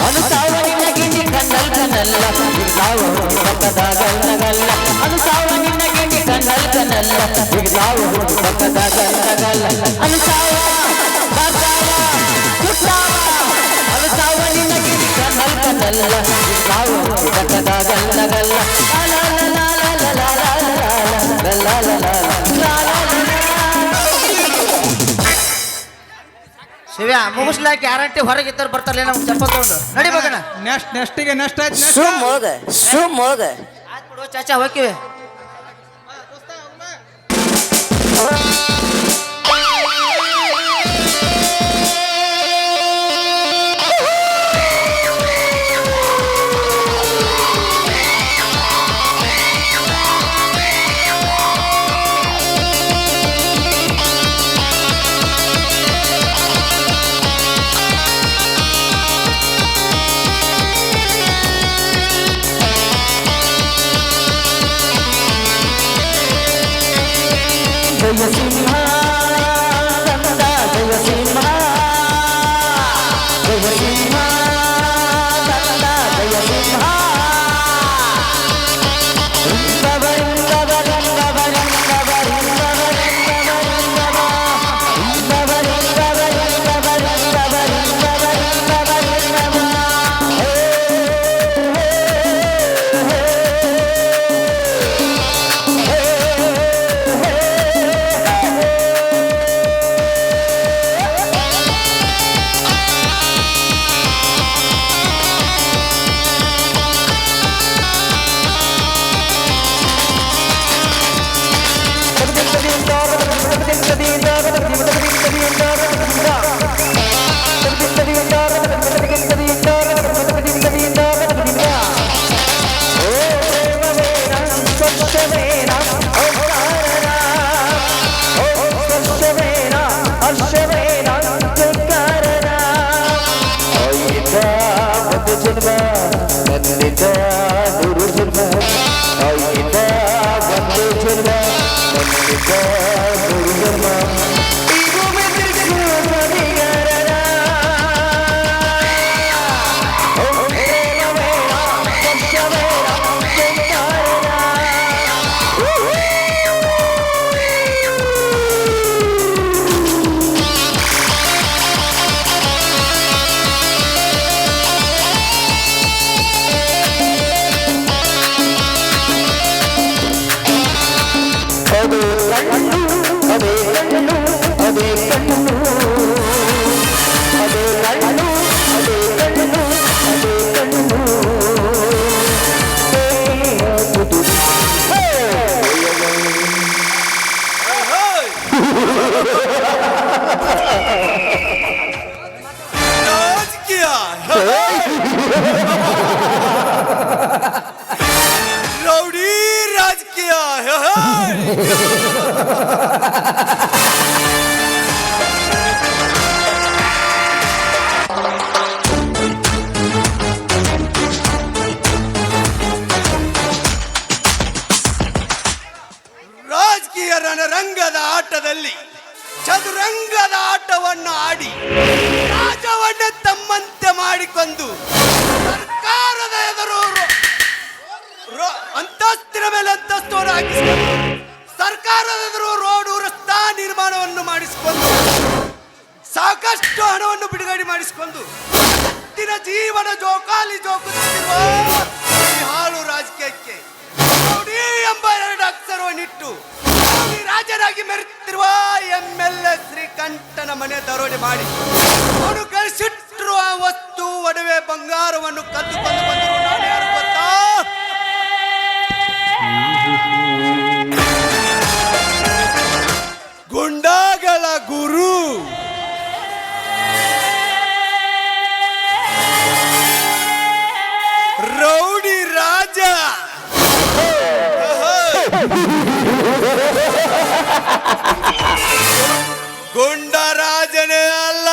ಅದು ಸಾವನ್ನ ಗಿಂಡಿ ಕನ್ನಲ್ ಕನಲ್ಲ ನಾವು ಪಕ್ಕದಾಗಲ್ಲ ಅದು ಸಾವನ್ನ ಗಿಂಡಿ ಕನ್ನಲ್ ಕನಲ್ಲ ಈಗ ನಾವು ಪಕ್ಕದಾಗಲ್ಲ ಅದು ಸಾವ ಅದು ಸಾವನ್ನ ಗಿಂಡಿ ಕನ್ನಲ್ ಕನಲ್ಲ ಈಗ ನಾವು ಪಕ್ಕದಾಗಲ್ಲ ಶಿವ್ಯ ಮುಗಿಸ್ಲಾಕಿ ಗ್ಯಾರಂಟಿ ಹೊರಗಿದ್ದರು ಬರ್ತಾರಲ್ಲ ನಮ್ಗೆ ಚಪ್ಪಲ್ ತಗೊಂಡು ನಡಿ ಮಗನ ನೆಕ್ಸ್ಟಿಗೆ ನೆಕ್ಸ್ಟ್ ಆಯ್ತು ಸುಮ್ ಹೋಗ ಆಯ್ತು ಬಿಡು ಚಾಚಾ ಹೋಗಿವಿ ಚದುರಂಗದ ಆಟದಲ್ಲಿ ಚದುರಂಗದ ಆಟವನ್ನು ಆಡಿ ರಾಜವನ್ನೇ ತಮ್ಮಂತೆ ಮಾಡಿಕೊಂಡು ಸರ್ಕಾರದ ಎದುರು ಅಂತಸ್ತಿನ ಮೇಲೆ ಅಂತಸ್ತುವನ್ನು ಹಾಕಿಸಿಕೊಂಡು ಸರ್ಕಾರದ ಎದುರು ರೋಡು ರಸ್ತಾ ನಿರ್ಮಾಣವನ್ನು ಮಾಡಿಸಿಕೊಂಡು ಸಾಕಷ್ಟು ಹಣವನ್ನು ಬಿಡುಗಡೆ ಮಾಡಿಸಿಕೊಂಡು ದಿನ ಜೀವನ ಜೋಕಾಲಿ ಜೋಕುತ್ತಿರುವ ಈ ಹಾಳು ರಾಜಕೀಯಕ್ಕೆ ರೌಡಿ ಎಂಬ 2 ಅಕ್ಷರವನ್ನಿಟ್ಟು ರೌಡಿ ರಾಜನಾಗಿ ಮೆರೆಯುತ್ತಿರುವ MLA ಶ್ರೀಕಂಠನ ಮನೆ ದರೋಡೆ ಮಾಡಿ ಅವನು ಗಳಿಸಿಟ್ಟಿರುವ ವಸ್ತು ಒಡವೆ ಬಂಗಾರವನ್ನು ಕದ್ದುಕೊಂಡು ಬಂದರು. ನಾನು ಯಾರು ಗೊತ್ತಾ? ಗುಂಡಾಗಳ ಗುರು ರೌಡಿ ರಾಜ. ಗುಂಡರಾಜನೇ ಅಲ್ಲ.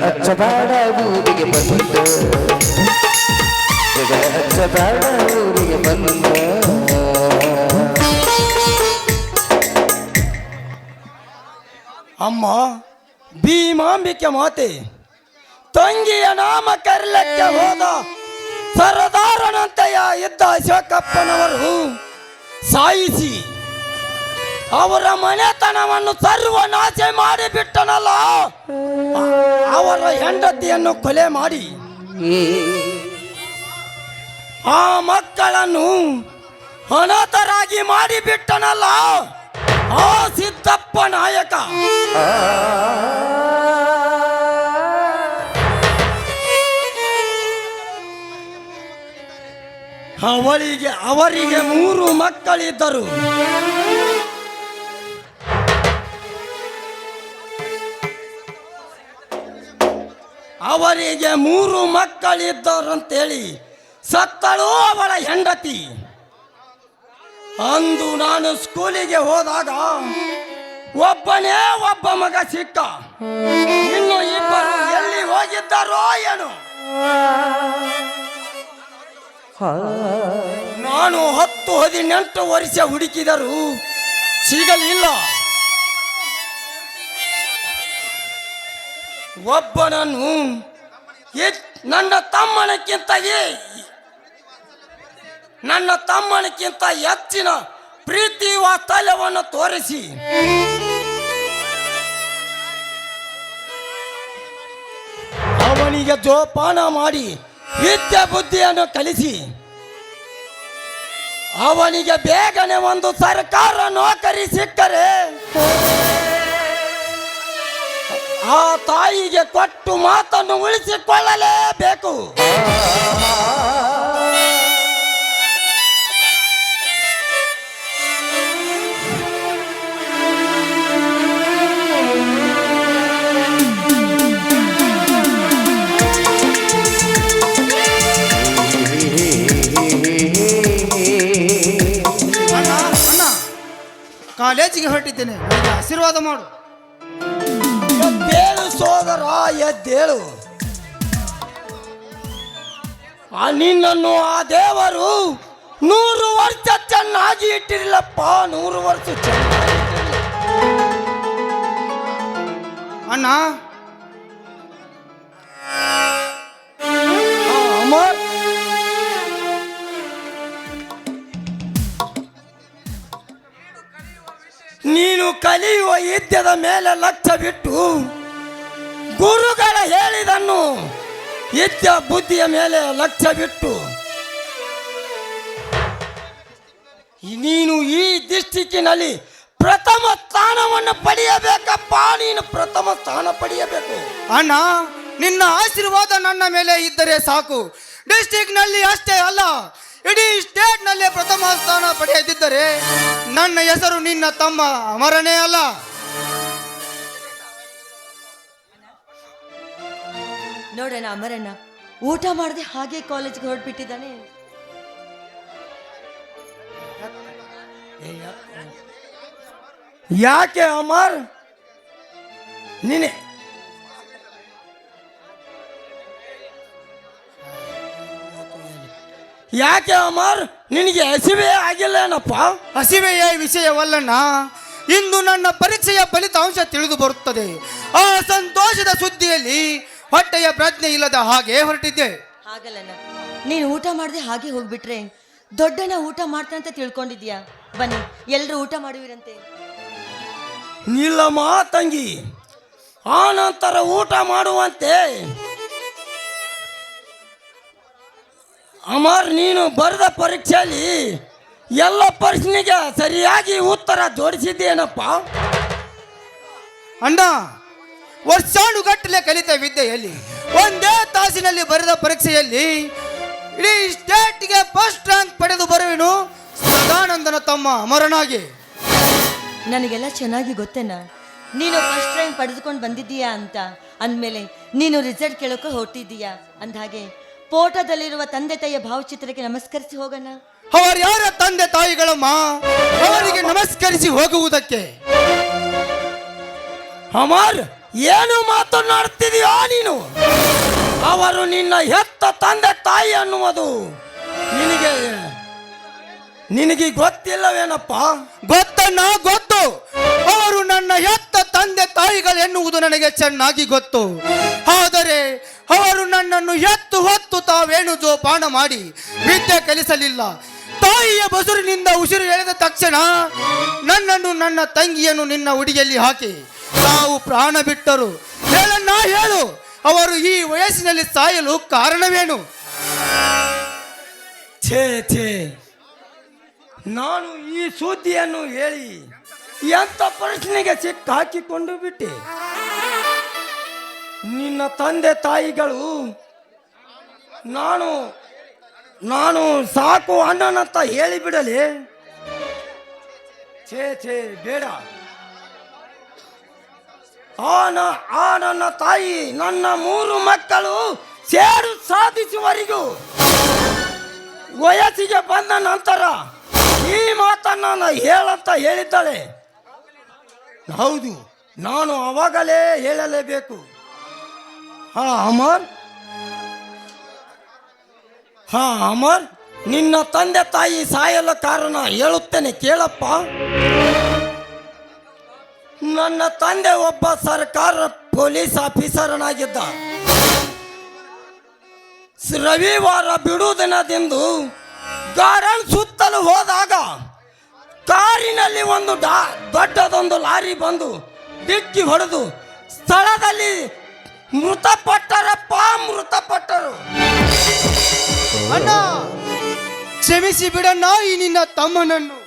ಹಚ್ಚಬೇಡ ಊರಿಗೆ ಬಂದ ಹಚ್ಚಬೇಡ ಊರಿಗೆ ಬಂದ. ಅಮ್ಮ ಭೀಮಾಂಬಿಕೆ ಮಾತೆ ತಂಗಿಯ ನಾಮ ಕರೆಲಕ್ಕೆ ಹೋದ ಸರದಾರನಂತೆಯ ಇದ್ದ ಶಿವಕಪ್ಪನವರು ಸಾಯಿಸಿ ಅವರ ಮನೆತನವನ್ನು ಸರ್ವನಾಶ ಮಾಡಿಬಿಟ್ಟನಲ್ಲ. ಅವರ ಹೆಂಡತಿಯನ್ನು ಕೊಲೆ ಮಾಡಿ ಆ ಮಕ್ಕಳನ್ನು ಅನಾಥರಾಗಿ ಮಾಡಿಬಿಟ್ಟನಲ್ಲ ಆ ಸಿದ್ದಪ್ಪ ನಾಯಕ. ಅವರಿಗೆ 3 ಮಕ್ಕಳಿದ್ದರು. ಅವರಿಗೆ 3 ಮಕ್ಕಳಿದ್ದರಂತೇಳಿ ಸತ್ತಳು ಅವಳ ಹೆಂಡತಿ. ಅಂದು ನಾನು ಸ್ಕೂಲಿಗೆ ಹೋದಾಗ ಒಬ್ಬನೇ ಒಬ್ಬ ಮಗ ಸಿಕ್ಕ. ಇನ್ನು ಇಬ್ಬರು ಎಲ್ಲಿ ಹೋಗಿದ್ದಾರೋ ಏನು. ನಾನು 10-18 ವರ್ಷ ಹುಡುಕಿದರೂ ಸಿಗಲಿಲ್ಲ. ಒಬ್ಬನನ್ನು ನನ್ನ ತಮ್ಮನಕ್ಕಿಂತ ಹೆಚ್ಚಿನ ಪ್ರೀತಿ ವಾತ್ಸಲ್ಯವನ್ನು ತೋರಿಸಿ ಅವನಿಗೆ ಜೋಪಾನ ಮಾಡಿ ವಿದ್ಯೆ ಬುದ್ಧಿಯನ್ನು ಕಲಿಸಿ ಅವನಿಗೆ ಬೇಗನೆ ಒಂದು ಸರ್ಕಾರ ನೌಕರಿ ಸಿಕ್ಕರೆ ಆ ತಾಯಿಗೆ ಕೊಟ್ಟು ಮಾತನ್ನು ಉಳಿಸಿಕೊಳ್ಳಲೇಬೇಕು. ಅಣ್ಣ ಕಾಲೇಜಿಗೆ ಹೊರಟಿದ್ದೇನೆ, ನನಗೆ ಆಶೀರ್ವಾದ ಮಾಡು. ಎದ್ದೇಳು ಸೋದರ, ಎದ್ದೇಳು. ನಿನ್ನನ್ನು ಆ ದೇವರು 100 ವರ್ಷ ಚೆನ್ನಾಗಿ ಇಟ್ಟಿರಲಪ್ಪ, 100 ವರ್ಷ ಚೆನ್ನಾಗಿ ಇಟ್ಟಿರಲಿಲ್ಲ. ಅಣ್ಣ ಅಮರ್, ನೀನು ಕಲಿಯುವ ವಿದ್ಯೆದ ಮೇಲೆ ಲಕ್ಷ್ಯ ಬಿಟ್ಟು ಗುರುಗಳ ಹೇಳಿದನ್ನು ವಿದ್ಯಾ ಬುದ್ಧಿಯ ಮೇಲೆ ಲಕ್ಷ್ಯ ಬಿಟ್ಟು ನೀನು ಈ ಡಿಸ್ಟಿಕ್ಕಿನಲ್ಲಿ ಪ್ರಥಮ ಸ್ಥಾನವನ್ನು ಪಡೆಯಬೇಕಪ್ಪ. ನೀನು ಪ್ರಥಮ ಸ್ಥಾನ ಪಡೆಯಬೇಕು. ಅಣ್ಣ, ನಿನ್ನ ಆಶೀರ್ವಾದ ನನ್ನ ಮೇಲೆ ಇದ್ದರೆ ಸಾಕು. ಡಿಸ್ಟಿಕ್ ನಲ್ಲಿ ಅಷ್ಟೇ ಅಲ್ಲ, ಇಡೀ ಸ್ಟೇಟ್ ನಲ್ಲಿ ಪ್ರಥಮ ಸ್ಥಾನ ಪಡೆಯದಿದ್ದರೆ ನನ್ನ ಹೆಸರು ನಿನ್ನ ತಮ್ಮ ಅಮರನೇ ಅಲ್ಲ. ನೋಡೋಣ ಅಮರಣ್ಣ ಊಟ ಮಾಡದೆ ಹಾಗೆ ಕಾಲೇಜ್ಗೆ ಹೊರಟ್ಬಿಟ್ಟಿದ್ದಾನೆ. ಯಾಕೆ ಅಮರ್? ನೀನೆ ಯಾಕೆ ಅಮರ್, ನಿನಗೆ ಹಸಿವೆ ಆಗಿಲ್ಲೇನಪ್ಪ? ಹಸಿವೆಯ ವಿಷಯವಲ್ಲಣ್ಣ, ಇಂದು ನನ್ನ ಪರೀಕ್ಷೆಯ ಫಲಿತಾಂಶ ತಿಳಿದು ಬರುತ್ತದೆ. ಆ ಸಂತೋಷದ ಸುದ್ದಿಯಲ್ಲಿ ಹೊಟ್ಟೆಯ ಪ್ರಜ್ಞೆ ಇಲ್ಲದ ಹಾಗೆ ಹೊರಟಿದ್ದೆ. ಹಾಗಲ್ಲಣ್ಣ, ನೀನು ಊಟ ಮಾಡದೆ ಹಾಗೆ ಹೋಗ್ಬಿಟ್ರೆ ದೊಡ್ಡಣ್ಣ ಊಟ ಮಾಡ್ತಾನಂತ ತಿಳ್ಕೊಂಡಿದ್ಯಾ? ಬನ್ನಿ ಎಲ್ಲರೂ ಊಟ ಮಾಡುವಿರಂತೆ. ನಿಲ್ಲಮ್ಮ ತಂಗಿ, ಆ ನಂತರ ಊಟ ಮಾಡುವಂತೆ. ಅಮರ್, ನೀನು ಬರೆದ ಪರೀಕ್ಷೆಯಲ್ಲಿ ಎಲ್ಲ ಪ್ರಶ್ನೆಗೆ ಸರಿಯಾಗಿ ಉತ್ತರ ಜೋಡಿಸಿದ್ದೇನಪ್ಪ? ಅಣ್ಣ, ವರ್ಷಾನುಗಟ್ಟಲೆ ಕಲಿತ ವಿದ್ಯೆಯಲ್ಲಿ ಒಂದೇ ತಾಸಿನಲ್ಲಿ ಬರೆದ ಪರೀಕ್ಷೆಯಲ್ಲಿ ಇಡೀ ಸ್ಟೇಟ್ಗೆ ಫಸ್ಟ್ ರ್ಯಾಂಕ್ ಪಡೆದು ಬರುವೆನು ಸದಾನಂದನ ತಮ್ಮ ಅಮರನಾಗಿ. ನನಗೆಲ್ಲ ಚೆನ್ನಾಗಿ ಗೊತ್ತೇನ ನೀನು ಫಸ್ಟ್ ರ್ಯಾಂಕ್ ಪಡೆದುಕೊಂಡು ಬಂದಿದ್ದೀಯಾ ಅಂತ. ಅಂದಮೇಲೆ ನೀನು ರಿಸಲ್ಟ್ ಕೇಳೋಕೆ ಹೊರಟಿದ್ದೀಯಾ. ಅಂದಹಾಗೆ ಫೋಟೋದಲ್ಲಿರುವ ತಂದೆ ತಾಯಿಯ ಭಾವಚಿತ್ರಕ್ಕೆ ನಮಸ್ಕರಿಸಿ ಹೋಗೋಣ. ಅವರು ಯಾರ ತಂದೆ ತಾಯಿಗಳಮ್ಮ, ಅವರಿಗೆ ನಮಸ್ಕರಿಸಿ ಹೋಗುವುದಕ್ಕೆ. ಅಮರ್, ಏನು ಮಾತನಾಡ್ತಿದೀಯೋ ನೀನು? ಅವರು ನಿನ್ನ ಹೆತ್ತ ತಂದೆ ತಾಯಿ ಅನ್ನುವುದು ನಿನಗೆ ಗೊತ್ತಿಲ್ಲವೇನಪ್ಪ? ಗೊತ್ತಣ್ಣ, ಗೊತ್ತು. ಅವರು ನನ್ನ ಹೆತ್ತ ತಂದೆ ತಾಯಿಗಳೆನ್ನುವುದು ನನಗೆ ಚೆನ್ನಾಗಿ ಗೊತ್ತು. ಆದರೆ ಅವರು ನನ್ನನ್ನು ಎತ್ತು ಹೊತ್ತು ತಾವೇನು ಜೋಪಾನ ಮಾಡಿ ವಿದ್ಯೆ ಕಲಿಸಲಿಲ್ಲ. ತಾಯಿಯ ಬಸುರಿನಿಂದ ಉಸಿರು ಎಳೆದ ತಕ್ಷಣ ನನ್ನನ್ನು, ನನ್ನ ತಂಗಿಯನ್ನು ನಿನ್ನ ಉಡಿಯಲ್ಲಿ ಹಾಕಿ ತಾವು ಪ್ರಾಣ ಬಿಟ್ಟರು. ಹೇಳಣ್ಣ, ಹೇಳು, ಅವರು ಈ ವಯಸ್ಸಿನಲ್ಲಿ ಸಾಯಲು ಕಾರಣವೇನು? ಛೇ ಛೇ, ನಾನು ಈ ಸುದ್ದಿಯನ್ನು ಹೇಳಿ ಎಂತ ಪ್ರಶ್ನೆಗೆ ಸಿಕ್ಕ ಹಾಕಿಕೊಂಡು ಬಿಟ್ಟೆ. ನಿನ್ನ ತಂದೆ ತಾಯಿಗಳು ನಾನು ಸಾಕು ಅಣ್ಣನಂತ ಹೇಳಿಬಿಡಲಿ? ಛೇ ಛೇ, ಬೇಡ. ಆ ನನ್ನ ತಾಯಿ ನನ್ನ 3 ಮಕ್ಕಳು ಸೇಡು ಸಾಧಿಸುವವರೆಗೂ ವಯಸ್ಸಿಗೆ ಬಂದ ನಂತರ ಈ ಮಾತನ್ನು ನಾನು ಹೇಳಂತ ಹೇಳಿದ್ದಾಳೆ. ಹೌದು, ನಾನು ಅವಾಗಲೇ ಹೇಳಲೇಬೇಕು. ಅಮರ್, ನಿನ್ನ ತಂದೆ ತಾಯಿ ಸಾಯಲು ಕಾರಣ ಹೇಳುತ್ತೇನೆ ಕೇಳಪ್ಪ. ನನ್ನ ತಂದೆ ಒಬ್ಬ ಸರ್ಕಾರ ಪೊಲೀಸ್ ಆಫೀಸರ್ನಾಗಿದ್ದ. ರವಿವಾರ ಬಿಡು ದಿನದಿಂದ ಗಾರ್ಡನ್ ಸುತ್ತಲು ಹೋದಾಗ ಕಾರಿನಲ್ಲಿ ಒಂದು ದೊಡ್ಡದೊಂದು ಲಾರಿ ಬಂದು ಡಿಕ್ಕಿ ಹೊಡೆದು ಸ್ಥಳದಲ್ಲಿ ಮೃತಪಟ್ಟರಪ್ಪ, ಮೃತಪಟ್ಟರು. ಅಣ್ಣ, ಕ್ಷಮಿಸಿ ಬಿಡಣ್ಣ ಈ ನಿನ್ನ ತಮ್ಮನನ್ನು.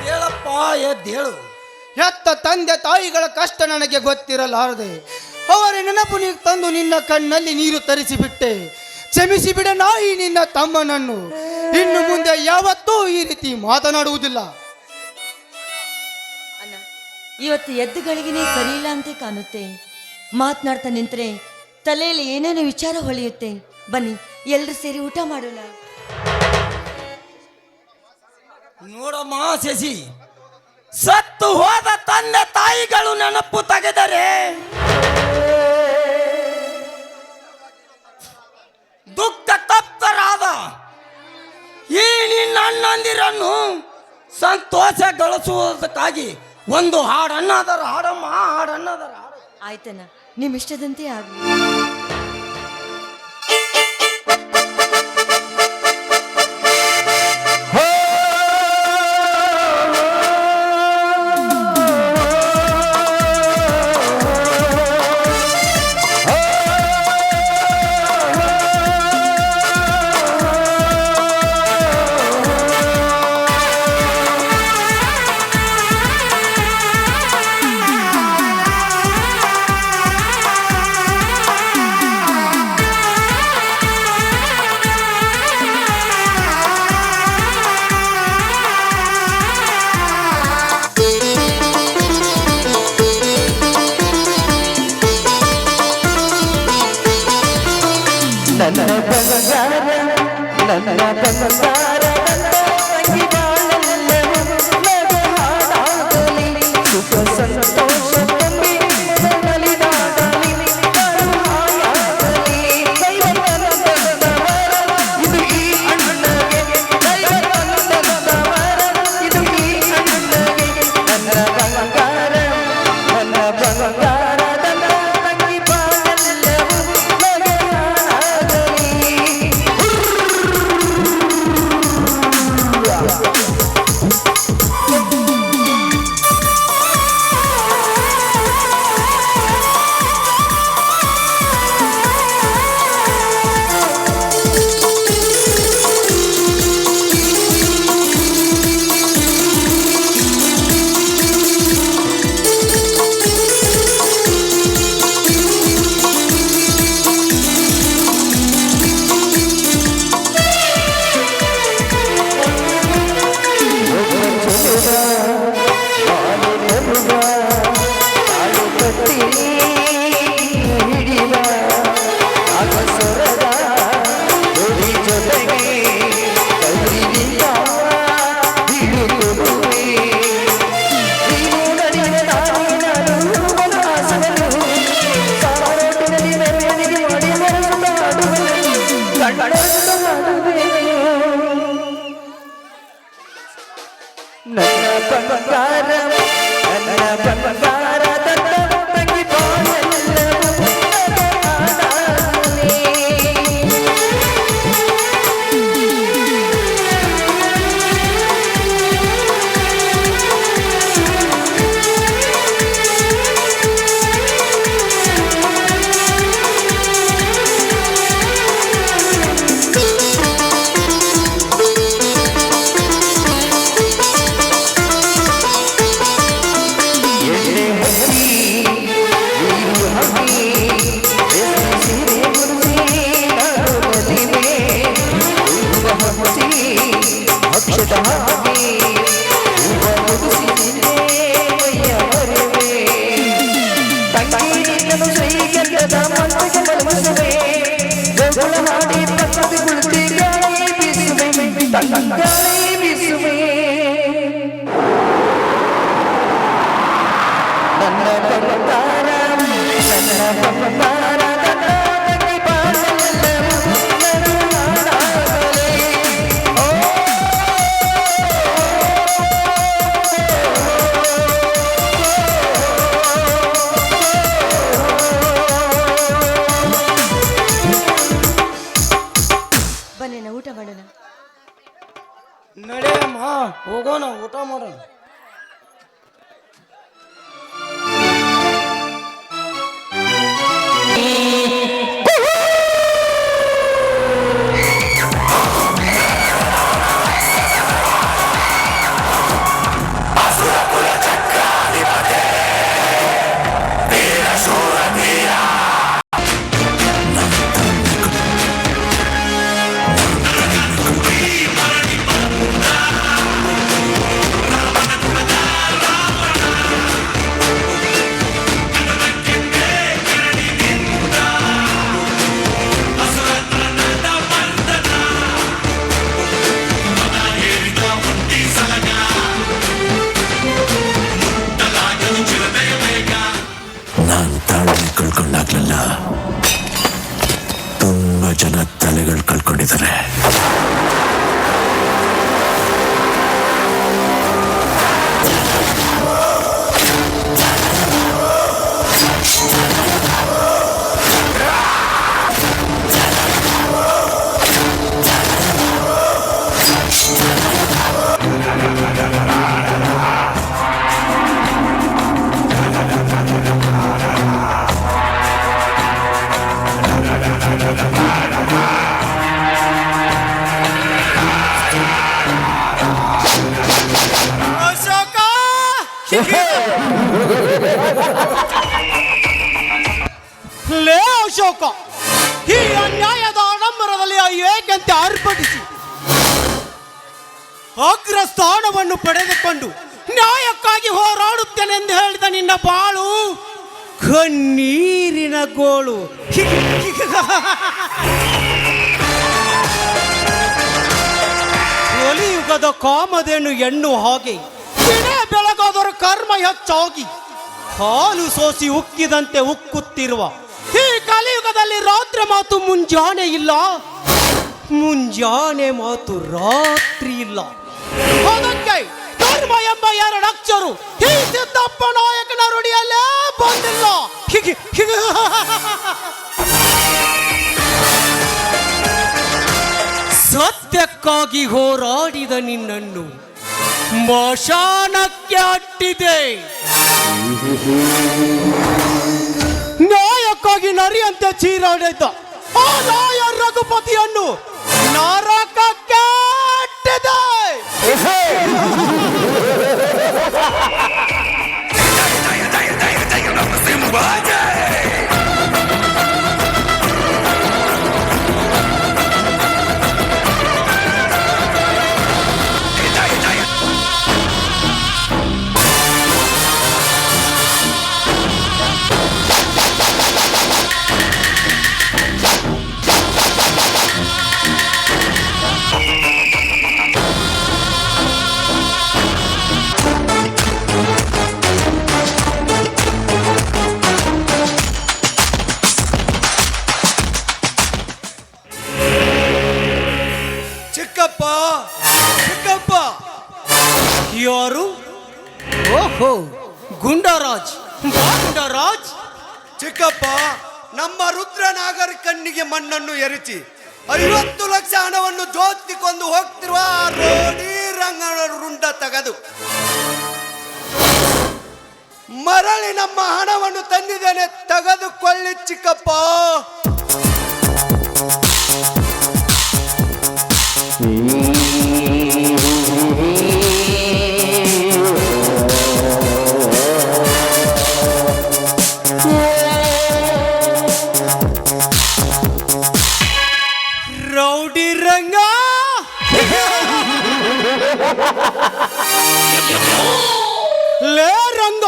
ಹೇಳಪ್ಪ, ಎದ್ದೇಳು. ಹೆತ್ತ ತಂದೆ ತಾಯಿಗಳ ಕಷ್ಟ ನನಗೆ ಗೊತ್ತಿರಲಾರದೆ ಅವರ ನೆನಪು ನೀರು ತಂದು ನಿನ್ನ ಕಣ್ಣಲ್ಲಿ ನೀರು ತರಿಸಿಬಿಟ್ಟೆ. ಕ್ಷಮಿಸಿ ಬಿಡ ನಾಯಿ ನಿನ್ನ ತಮ್ಮನನ್ನು. ಇನ್ನು ಮುಂದೆ ಯಾವತ್ತೂ ಈ ರೀತಿ ಮಾತನಾಡುವುದಿಲ್ಲ. ಅಣ್ಣ, ಇವತ್ತು ಎದ್ದುಗಳಿಗೆನೇ ಸರಿ ಇಲ್ಲ ಅಂತ ಕಾಣುತ್ತೆ. ಮಾತನಾಡ್ತಾ ನಿಂತರೆ ತಲೆಯಲ್ಲಿ ಏನೇನೋ ವಿಚಾರ ಹೊಳೆಯುತ್ತೆ. ಬನ್ನಿ ಎಲ್ಲರೂ ಸೇರಿ ಊಟ ಮಾಡೋಣ. ನೋಡಮ್ಮ ಶಶಿ, ಸತ್ತು ಹೋದ ತಂದೆ ತಾಯಿಗಳು ನೆನಪು ತೆಗೆದರೆ ದುಃಖ ತಪ್ತರಾದ ಈ ನಿನ್ನ ಅಣ್ಣಂದಿರನ್ನು ಸಂತೋಷಗೊಳಿಸುವುದಕ್ಕಾಗಿ ಒಂದು ಹಾಡನ್ನಾದರ ಹಾಡಮ್ಮ, ಹಾಡನ್ನಾದರ ಹಾಡು. ಆಯ್ತಣ್ಣ, ನಿಮ್ಮ ಇಷ್ಟದಂತೆ ಆಗಲಿ. ಬನ್ನಿ ಊಟ ಮಾಡೋಣ. ನಡೆಯಮ್ಮ, ಹೋಗೋಣ, ಊಟ ಮಾಡೋಣ. ಕಳ್ಕೊಂಡಾಗ್ಲೆಲ್ಲ ತುಂಬಾ ಜನ ತಲೆಗಳು ಕಳ್ಕೊಂಡಿದ್ದಾರೆ. ಅಶೋಕ ಲೇ ಅಶೋಕ, ಈ ಅನ್ಯಾಯದ ಆಡಂಬರದಲ್ಲಿ ಏಕೆಂತೆ ಆರ್ಭಟಿಸಿ ಅಗ್ರ ಸ್ಥಾನವನ್ನು ಪಡೆದುಕೊಂಡು ನ್ಯಾಯಕ್ಕಾಗಿ ಹೋರಾಡುತ್ತೇನೆಂದು ಹೇಳಿದ ನಿನ್ನ ಬಾಳು ಕಣ್ಣೀರಿನ ಗೋಳು. ಕಲಿಯುಗದ ಕಾಮಧೇನು ಹೆಣ್ಣು ಹಾಗೆ ದಿನೇ ಬೆಳಗಾದರ ಕರ್ಮ ಹೆಚ್ಚಾಗಿ ಹಾಲು ಸೋಸಿ ಉಕ್ಕಿದಂತೆ ಉಕ್ಕುತ್ತಿರುವ ಈ ಕಲಿಯುಗದಲ್ಲಿ ರಾತ್ರಿ ಮಾತು ಮುಂಜಾನೆ ಇಲ್ಲ, ಮುಂಜಾನೆ ಮಾತು ರಾತ್ರಿ ಇಲ್ಲ. ಅದಕ್ಕೆ ಧರ್ಮ ಎಂಬ ಎರಡು ಅಕ್ಷರು ಈ ಸಿದ್ದಪ್ಪ ನಾಯಕನ ರುಡಿಯಲ್ಲೇ ಬಂದಿಲ್ಲ. ಸತ್ಯಕ್ಕಾಗಿ ಹೋರಾಡಿದ ನಿನ್ನನ್ನು ಮಶಾನಕ್ಕೆ ಅಟ್ಟಿದೆ. ನ್ಯಾಯಕ್ಕಾಗಿ ನರಿಯಂತೆ ಚೀರಾಡಿದ್ದ ಆ ನಾಯ ರಘುಪತಿಯನ್ನು ನರಕಕ್ಕೆ ಅಟ್ಟಿದೆ. ಚಿಕ್ಕಪ್ಪ ಚಿಕ್ಕಪ್ಪ ಯಾರು? ಓಹೋ, ಗುಂಡರಾಜ್ ಗುಂಡರಾಜ್. ಚಿಕ್ಕಪ್ಪ, ನಮ್ಮ ರುದ್ರನಾಗರ ಕಣ್ಣಿಗೆ ಮಣ್ಣನ್ನು ಎರಚಿ 50 ಲಕ್ಷ ಹಣವನ್ನು ಜೋತಿಕೊಂಡು ಹೋಗ್ತಿರುವ ರೋಡಿ ರಂಗನ ರುಂಡ ತೆಗೆದು ಮರಳಿ ನಮ್ಮ ಹಣವನ್ನು ತಂದಿದ್ದೇನೆ, ತೆಗೆದುಕೊಳ್ಳಿ ಚಿಕ್ಕಪ್ಪ. ರೌಡಿ ರಂಗ, ಲೇ ರಂಗ,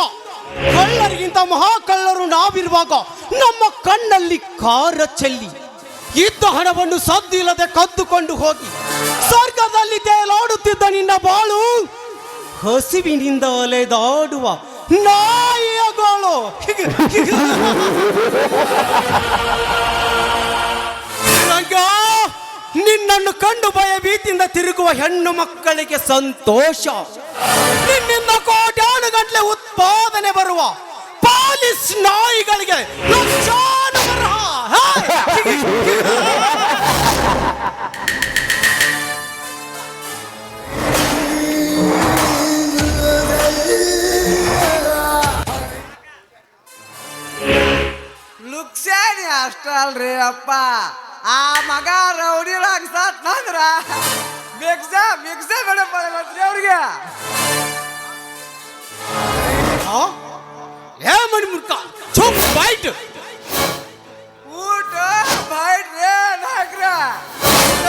ಕಳ್ಳರಿಗಿಂತ ಮಹಾಕಳ್ಳರು ನಾವಿರುವಾಗ ನಮ್ಮ ಕಣ್ಣಲ್ಲಿ ಕಾರ ಚೆಲ್ಲಿ ಇದ್ದ ಹಣವನ್ನು ಸದ್ದಿಲ್ಲದೆ ಕದ್ದುಕೊಂಡು ಹೋಗಿ ಸ್ವರ್ಗದಲ್ಲಿ ತೇಲಾಡುತ್ತಿದ್ದ ನಿನ್ನ ಬಾಳು ಹಸಿವಿನಿಂದ ಅಲೆದಾಡುವ ನಾಯಿಯ ಗೋಳು. ರಂಗ, ನಿನ್ನನ್ನು ಕಂಡು ಭಯ ಭೀತಿಯಿಂದ ತಿರುಗುವ ಹೆಣ್ಣು ಮಕ್ಕಳಿಗೆ ಸಂತೋಷ. ನಿನ್ನಿಂದ ಕೋಟ್ಯಾನು ಗಂಟಲೆ ಉತ್ಪಾದನೆ ಬರುವ ಪಾಲಿಸ್ ನಾಯಿಗಳಿಗೆ ಲಕ್ಷಾನು ಬರಹ. ಲುಕ್ಸಾನಿ ಅಷ್ಟ ಅಲ್ರಿ ಅಪ್ಪ, ಆ ಮಗ ರೌಡಿ ಸಾತ್ನಂದ್ರ ಮಿಕ್ಸ ಬೇಡಪ್ಪ ಅವ್ರಿಗೆ. ಏ ಮಣಿ ಮುರ್ಕ, ಚುಪ್ ಬೈಟ್. ಊಟ ಬೈಟ್ ರೇ ನಾಗ್ರ.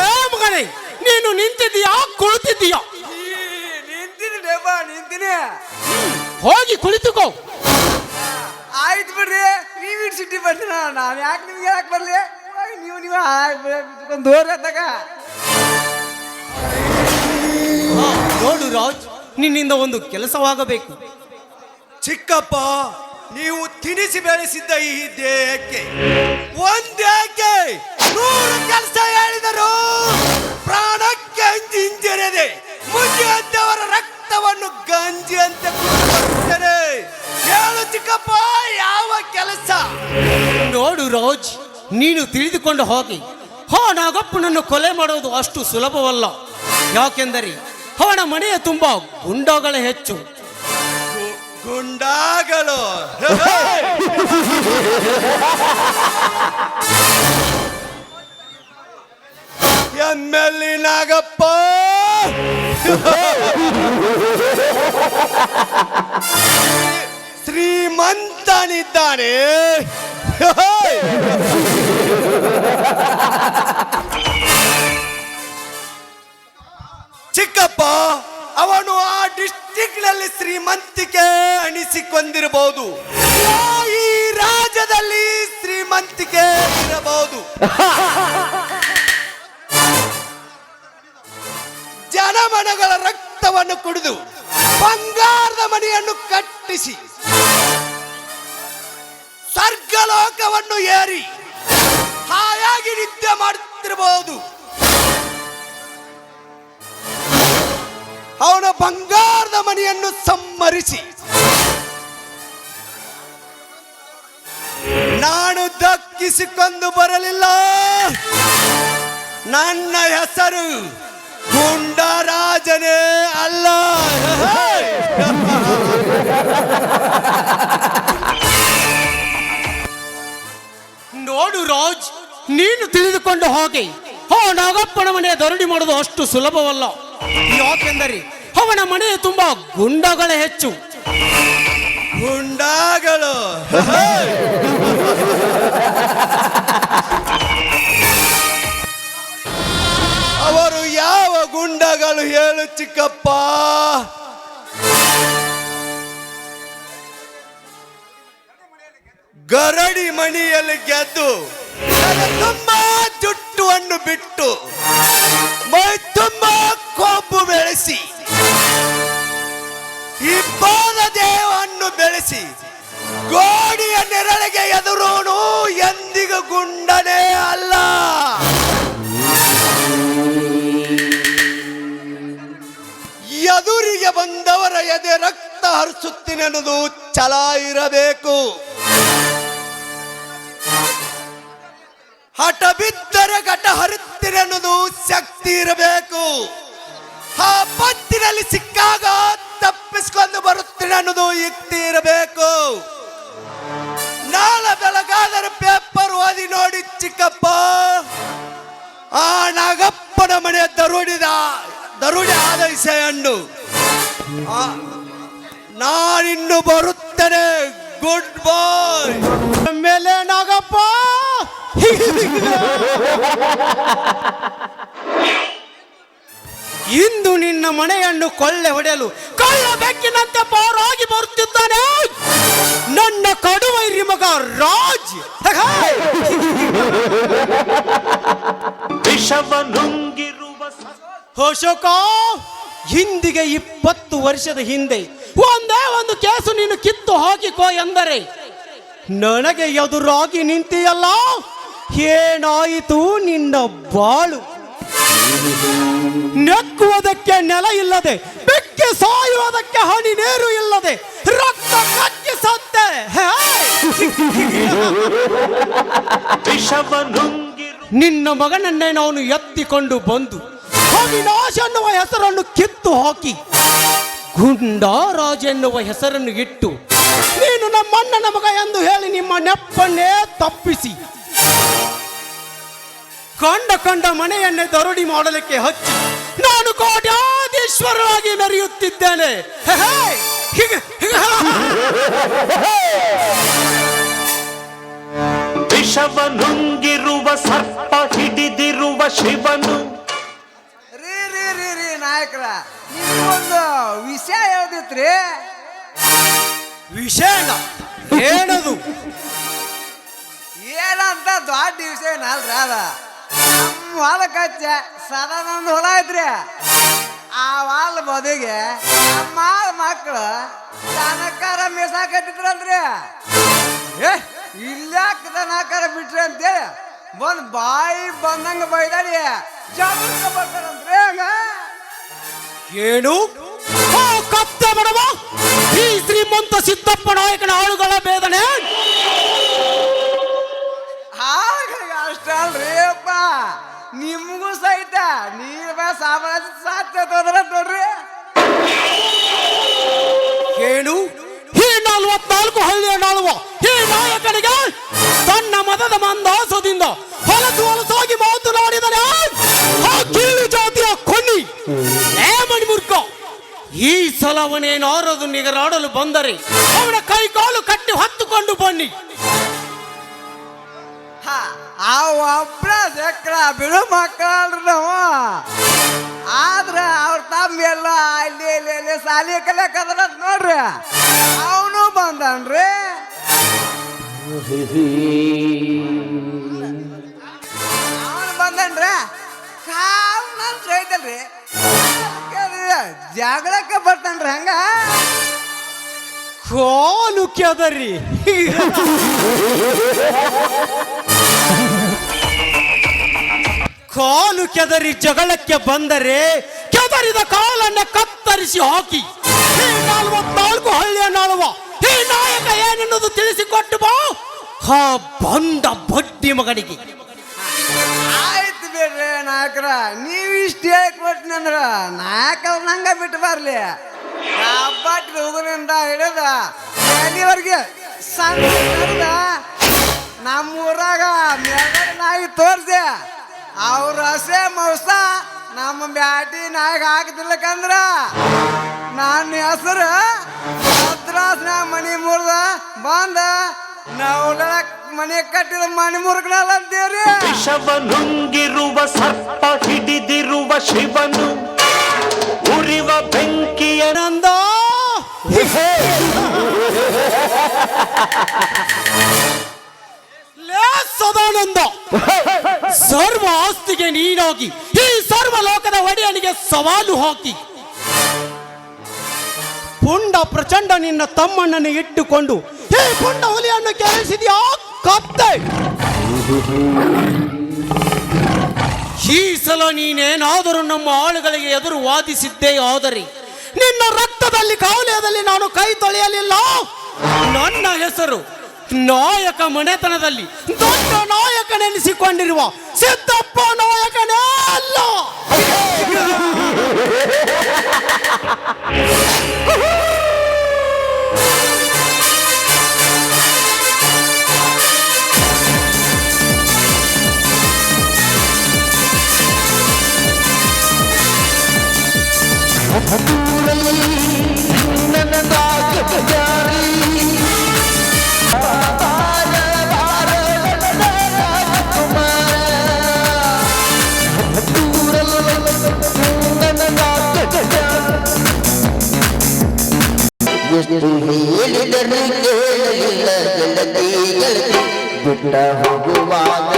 ಏ ಮಗನೇ, ನೀನು ನಿಂತಿದ್ದೀಯಾ ಕುಳಿತಿದ್ದೀಯಾ? ನಿಂತೀನಿ. ಹೋಗಿ ಕುಳಿತುಕೋ. ಆಯ್ತು ಬಿಡ್ರಿ, ನೀವು ಸಿಟಿ ಬರ್ತೀನ, ನಾನು ಯಾಕೆ ನಿಮ್ಗೆ ಯಾಕೆ ಬರ್ಲಿ? ನೀವು ದೂರ ತಗ. ನೋಡು ರಾಜ್, ನಿನ್ನಿಂದ ಒಂದು ಕೆಲಸವಾಗಬೇಕು. ಚಿಕ್ಕಪ್ಪ, ನೀವು ತಿನಿಸಿ ಬೆಳೆಸಿದ್ದ ಈ ದೇಹಕ್ಕೆ ಒಂದೇಕೆ 100 ಕೆಲಸ ಹೇಳಿದರು ಪ್ರಾಣಕ್ಕೆ ಅಂಜಿ ಹಿಂಜರಿದೆ ಮುಂದೆ ಅಂತವರ ರಕ್ತವನ್ನು ಗಂಜಿ ಅಂತ ಕುಡಿಯುತ್ತೇನೆ. ಹೇಳು ಚಿಕ್ಕಪ್ಪ, ಯಾವ ಕೆಲಸ? ನೋಡು ರೋಜ್, ನೀನು ತಿಳಿದುಕೊಂಡು ಹೋಗಿ ನಾಗಪ್ಪನನ್ನು ಕೊಲೆ ಮಾಡೋದು ಅಷ್ಟು ಸುಲಭವಲ್ಲ. ಯಾಕೆಂದರೆ ಅವನ ಮನೆಯ ತುಂಬ ಗುಂಡಗಳು ಹೆಚ್ಚು. ಗುಂಡಾಗಳು ಎಮ್ಮೆಲ್ಲಿ ನಾಗಪ್ಪ ಶ್ರೀಮಂತನಿದ್ದಾನೆ. ಚಿಕ್ಕಪ್ಪ, ಅವನು ಆ ಡಿಸ್ಟ್ರಿಕ್ಟ್ ನಲ್ಲಿ ಶ್ರೀಮಂತಿಕೆ ಅನಿಸಿಕೊಂಡಿರಬಹುದು, ಈ ರಾಜ್ಯದಲ್ಲಿ ಶ್ರೀಮಂತಿಕೆ ಇರಬಹುದು. ಜನಮನಗಳ ರಕ್ತವನ್ನು ಕುಡಿದು ಬಂಗಾರದ ಮನೆಯನ್ನು ಕಟ್ಟಿಸಿ ಸ್ವರ್ಗಲೋಕವನ್ನು ಏರಿ ಹಾಯಾಗಿ ನಿತ್ಯ ಮಾಡುತ್ತಿರಬಹುದು. ಅವನ ಬಂಗಾರದ ಮನೆಯನ್ನು ಸಂಹರಿಸಿ ನಾನು ದಕ್ಕಿಸಿಕೊಂಡು ಬರಲಿಲ್ಲ. ನನ್ನ ಹೆಸರು ಗುಂಡರಾಜನೇ ಅಲ್ಲ. ನೋಡು ರಾಜ್, ನೀನು ತಿಳಿದುಕೊಂಡು ಹೋಗಿ ನಾಗಪ್ಪನ ಮನೆಯ ದರೋಡಿ ಮಾಡೋದು ಅಷ್ಟು ಸುಲಭವಲ್ಲ. ಯಾಕೆಂದರೆ ಅವನ ಮನೆಯ ತುಂಬಾ ಗುಂಡಗಳೇ ಹೆಚ್ಚು. ಗುಂಡಾಗಳು ಅವರು ಯಾವ ಗುಂಡಗಳು ಹೇಳು ಚಿಕ್ಕಪ್ಪ? ಗರಡಿ ಮಣಿಯಲ್ಲಿ ಗೆದ್ದು ತುಂಬಾ ಜುಟ್ಟುವನ್ನು ಬಿಟ್ಟು ಮೈ ತುಂಬಾ ಕೊಬ್ಬು ಬೆಳೆಸಿ ಇಬ್ಬಾದ ದೇಹವನ್ನು ಬೆಳೆಸಿ ಗೋಡಿಯ ನೆರಳಿಗೆ ಎದುರೋನು ಎಂದಿಗೂ ಗುಂಡನೇ ಅಲ್ಲ. ಎದುರಿಗೆ ಬಂದವರ ಎದೆ ರಕ್ತ ಹರಿಸುತ್ತೀನೆನ್ನುವುದು ಛಲ ಇರಬೇಕು. ಹಠ ಬಿದ್ದರೆ ಘಟ ಹರಿತೀನೆನ್ನುವುದು ಶಕ್ತಿ ಇರಬೇಕು. ಆ ಪತ್ತಿನಲ್ಲಿ ಸಿಕ್ಕಾಗ ತಪ್ಪಿಸ್ಕೊಂಡು ಬರುತ್ತೇನೆ ಅನ್ನೋದು ಯುಕ್ತಿ ಇರಬೇಕು. ನಾಳೆ ಬೆಳಗಾದರೆ ಪೇಪರ್ ಓದಿ ನೋಡಿ ಚಿಕ್ಕಪ್ಪ, ಆ ನಾಗಪ್ಪನ ಮನೆಯ ದರೋಡಿ ಆದ ವಿಷಯನ್ನು ನಾನಿನ್ನು ಬರುತ್ತೇನೆ. ಗುಡ್ ಬಾಯ್. ಮೇಲೆ ನಾಗಪ್ಪ, ಇಂದು ನಿನ್ನ ಮನೆಯನ್ನು ಕೊಳ್ಳೆ ಹೊಡೆಯಲು ಕಳ್ಳ ಬೆಕ್ಕಿನಂತೆ ಪಾರಾಗಿ ಬರುತ್ತಿದ್ದಾನೆ ನನ್ನ ಕಡುವೈರಿ ಮಗ ರಾಜ್. ಅಶೋಕ, ಹಿಂದಿಗೆ 20 ವರ್ಷದ ಹಿಂದೆ ಒಂದೇ ಒಂದು ಕೇಸು ನೀನು ಕಿತ್ತು ಹಾಕಿಕೋ ಎಂದರೆ ನನಗೆ ಎದುರಾಗಿ ನಿಂತಿಯಲ್ಲ, ಏನಾಯಿತು ನಿನ್ನ ಬಾಳು? ನೆಕ್ಕುವುದಕ್ಕೆ ನೆಲ ಇಲ್ಲದೆ, ಬೆಕ್ಕಿ ಸಾಯುವುದಕ್ಕೆ ಹನಿ ನೀರು ಇಲ್ಲದೆ, ರಕ್ತ ಕಕ್ಕಿಸತ್ತೆ. ನಿನ್ನ ಮಗನನ್ನೇ ನಾನು ಎತ್ತಿಕೊಂಡು ಬಂದು ಅವಿನಾಶ್ ಎನ್ನುವ ಹೆಸರನ್ನು ಕಿತ್ತು ಹಾಕಿ ಗುಂಡರಾಜ್ ಎನ್ನುವ ಹೆಸರನ್ನು ಇಟ್ಟು ನೀನು ನಮ್ಮಣ್ಣನ ಮಗ ಎಂದು ಹೇಳಿ ನಿಮ್ಮ ನೆಪ್ಪನ್ನೇ ತಪ್ಪಿಸಿ ಕಂಡ ಮನೆಯನ್ನೇ ದರೋಡಿ ಮಾಡಲಿಕ್ಕೆ ಹಚ್ಚಿ ನಾನು ಕೋಟ್ಯಾಧೀಶ್ವರರಾಗಿ ಮೆರೆಯುತ್ತಿದ್ದೇನೆ. ವಿಷವನುಂಗಿರುವ ಸರ್ಪ ಹಿಡಿದಿರುವ ಶಿವನು. ರೀ ನಾಯಕರ, ಒಂದು ವಿಷಯ ಹೇಳ್ದಿತ್ರಿ. ವಿಷಯನ ಏನದು? ಏನಂತ ದೊಡ್ಡ ವಿಷಯ ಅಲ್ರಿ ಅದ. ನಮ್ಮ ಹೊಲಕ್ಕೆ ಹಚ್ಚ ಸದಾನಂದ ಹೊಲ ಐತ್ರಿ. ಆ ಹೊಲ ಬದಿಗೆ ನಮ್ಮ ಮಕ್ಕಳು ದನಕಾರ ಮೇಸಾಕತ್ತಿದ್ರಲ್ರಿ. ಏ ಇಲ್ಲಾಕದ ನಾಕಾರ ಬಿಟ್ರಿ ಅಂತೇಳಿ ಬಂದ್ ಬಾಯಿ ಬಂದಂಗ ಬೈದಾಡಿ ಜಾಗೃತ ಬರ್ತಾರಂದ್ರೆ ಹಂಗ ಏನು ಕತ್ತೆ ಬಡವ ಈ ಶ್ರೀಮಂತ ಸಿದ್ದಪ್ಪ ನಾಯಕನ ಆಳುಗಳ ಬೇದನೆ ಅಷ್ಟ ಅಲ್ರಿ ಅಪ್ಪ ನಿಮ್ಗೂ ಸಹಿತ ನೀವ ಸಾಮ್ರಾಜ್ಯ ಸಾಧ್ಯ ನೋಡ್ರಿ ಏನು ಈ 44 ಹಳ್ಳಿಯ ನಾಳುವ ಈ ನಾಯಕನಿಗೆ ತನ್ನ ಮತದ ಮಂದಾಸದಿಂದ ಹೊಲಸಾಗಿ ಮಾತನಾಡಿದರೆ ಆ ಕೀಳು ಜಾತಿಯ ಕೊನ್ನಿ ಮಣಿಮೂರ್ಖ ಈ ಸಲ ಅವನೇನಾರದು ನಿಗರಾಡಲು ಬಂದರೆ ಅವನ ಕೈಕಾಲು ಕಟ್ಟಿ ಹೊತ್ತುಕೊಂಡು ಬನ್ನಿ. ಅವ ಒಬ್ಬರ ಚಕ್ರ ಬಿಡು ಮಕ್ಕಳ್ರಿ ನಾವು ಆದ್ರ ಅವ್ರ ತಮ್ಮ ಎಲ್ಲ ಇಲ್ಲಿ ಸಾಲಿ ಕಲಿಯಕದ್ರ ನೋಡ್ರಿ ಅವನು ಬಂದನ್ರಿ ಅವನು ಬಂದನ್ರಿ ಕಾವ್ನಂತ್ರ ಐತಲ್ರಿ ಜಗಳಕ್ಕೆ ಬರ್ತಾನ್ರಿ ಹಂಗ ಕಾಲು ಕೆದರಿ ಕಾಲು ಕೆದರಿ ಜಗಳಕ್ಕೆ ಬಂದರೆ ಕೆದರಿದ ಕಾಲನ್ನ ಕತ್ತರಿಸಿ ಹಾಕಿ ಈ 44 ಹಳ್ಳಿಯ ನಾಳುವ ಈ ನಾಯಕ ಏನೆನ್ನುವುದು ತಿಳಿಸಿಕೊಟ್ಟು ಬಾ ಹಾ ಬಂದ ಬಡ್ಡಿ ಮಗನಿಗೆ. ಆಯ್ತು ಬಿಡ್ರಿ ನಾಯಕರ ನೀವ್ ಇಷ್ಟ ಹೇಳಿ ಕೊಟ್ಟಿನಂದ್ರ ನಾಯಕ ನಂಗ ಬಿಟ್ಟು ಬರ್ಲಿ ಹಬ್ಬಟ್ ಹುಡುಗರಿಂದ ಹಿಡಿದ ಎಲ್ಲಿವರೆಗೆ ಸಣ್ಣ ನಮ್ಮೂರಾಗ ಮೇಗಡ ನಾಯಿ ತೋರ್ಸಿ ಅವ್ರ ಹಸೆ ಮೌಸ ನಮ್ಮ ಬ್ಯಾಟಿ ನಾಯಿಗ ಹಾಕದಿಲ್ಲಕಂದ್ರ ನನ್ನ ಹೆಸರು ಮದ್ರಾಸ್ನಾಗ ಮನಿ ಮುರ್ದ ಬಂದ ನಾವು ಮನೆ ಕಟ್ಟಿದ ಮನಿ ಮುರುಗನಲ್ಲ ಅಂತೇವ್ರಿ. ವಿಷವನುಂಗಿರುವ ಸರ್ಪ ಹಿಡಿದಿರುವ ಶಿವನು ಉರಿವ ಬೆಂಕಿಯನಂದ ಸದಾನಂದ ಸರ್ವ ಆಸ್ತಿಗೆ ನೀನಾಗಿ ಈ ಸರ್ವ ಲೋಕದ ಒಡೆಯನಿಗೆ ಸವಾಲು ಹಾಕಿ ಪುಂಡ ಪ್ರಚಂಡ ನಿನ್ನ ತಮ್ಮಣ್ಣನ್ನು ಇಟ್ಟುಕೊಂಡು ಈ ಪುಂಡ ಹುಲಿಯನ್ನು ಕೆರಳಿಸಿದ್ಯಾ ಕತ್ತೆ. ಈ ಸಲ ನೀನೇನಾದರೂ ನಮ್ಮ ಆಳುಗಳಿಗೆ ಎದುರು ವಾದಿಸಿದ್ದೇ ಆದರೆ ನಿನ್ನ ರಕ್ತದಲ್ಲಿ ಕಾವಲೆಯದಲ್ಲಿ ನಾನು ಕೈ ತೊಳೆಯಲಿಲ್ಲ. ನನ್ನ ಹೆಸರು ನಾಯಕ ಮನೆತನದಲ್ಲಿ ದೊಡ್ಡ ನಾಯಕನೆನಿಸಿಕೊಂಡಿರುವ ಸಿದ್ದಪ್ಪ ನಾಯಕನೇ ಅಲ್ಲ. ಎಷ್ಟು ಹೇಳಿದರೆ ಕೇಳಲಿಲ್ಲ ಗೆಳತಿ ಗೆಳತಿ ಬಿಟ್ಟ ಹೋಗುವಾಗ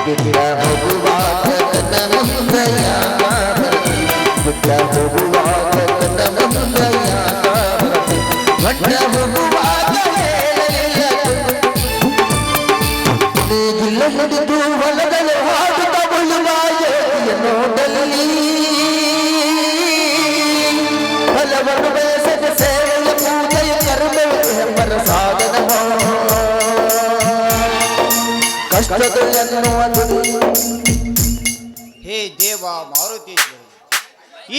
ತನ್ನ ಮುಂದಯ ಬಿಟ್ಟ ಹೋಗುವಾಗ ತನ್ನ ಮುಂದಯ ಬಿಟ್ಟ ಹೋಗುವಾಗ ಹೇಳಲಿಲ್ಲ ನೇಗಿಲ ಹಿಡಿದು ಹೊಲದಲ್ಲಿ ಹಾಡುತ್ತ ಬಳುವ ನೋಡಲಿ ಫಲವನ್ನು ಬಯಸದ ಸೇವೆಯ ಪೂಜೆಯ ಕರ್ಮವರ ಸಾಧನ ಕಷ್ಟದನ್ನುವುದು. ಹೇ ದೇವ ಮಾರುತಿ,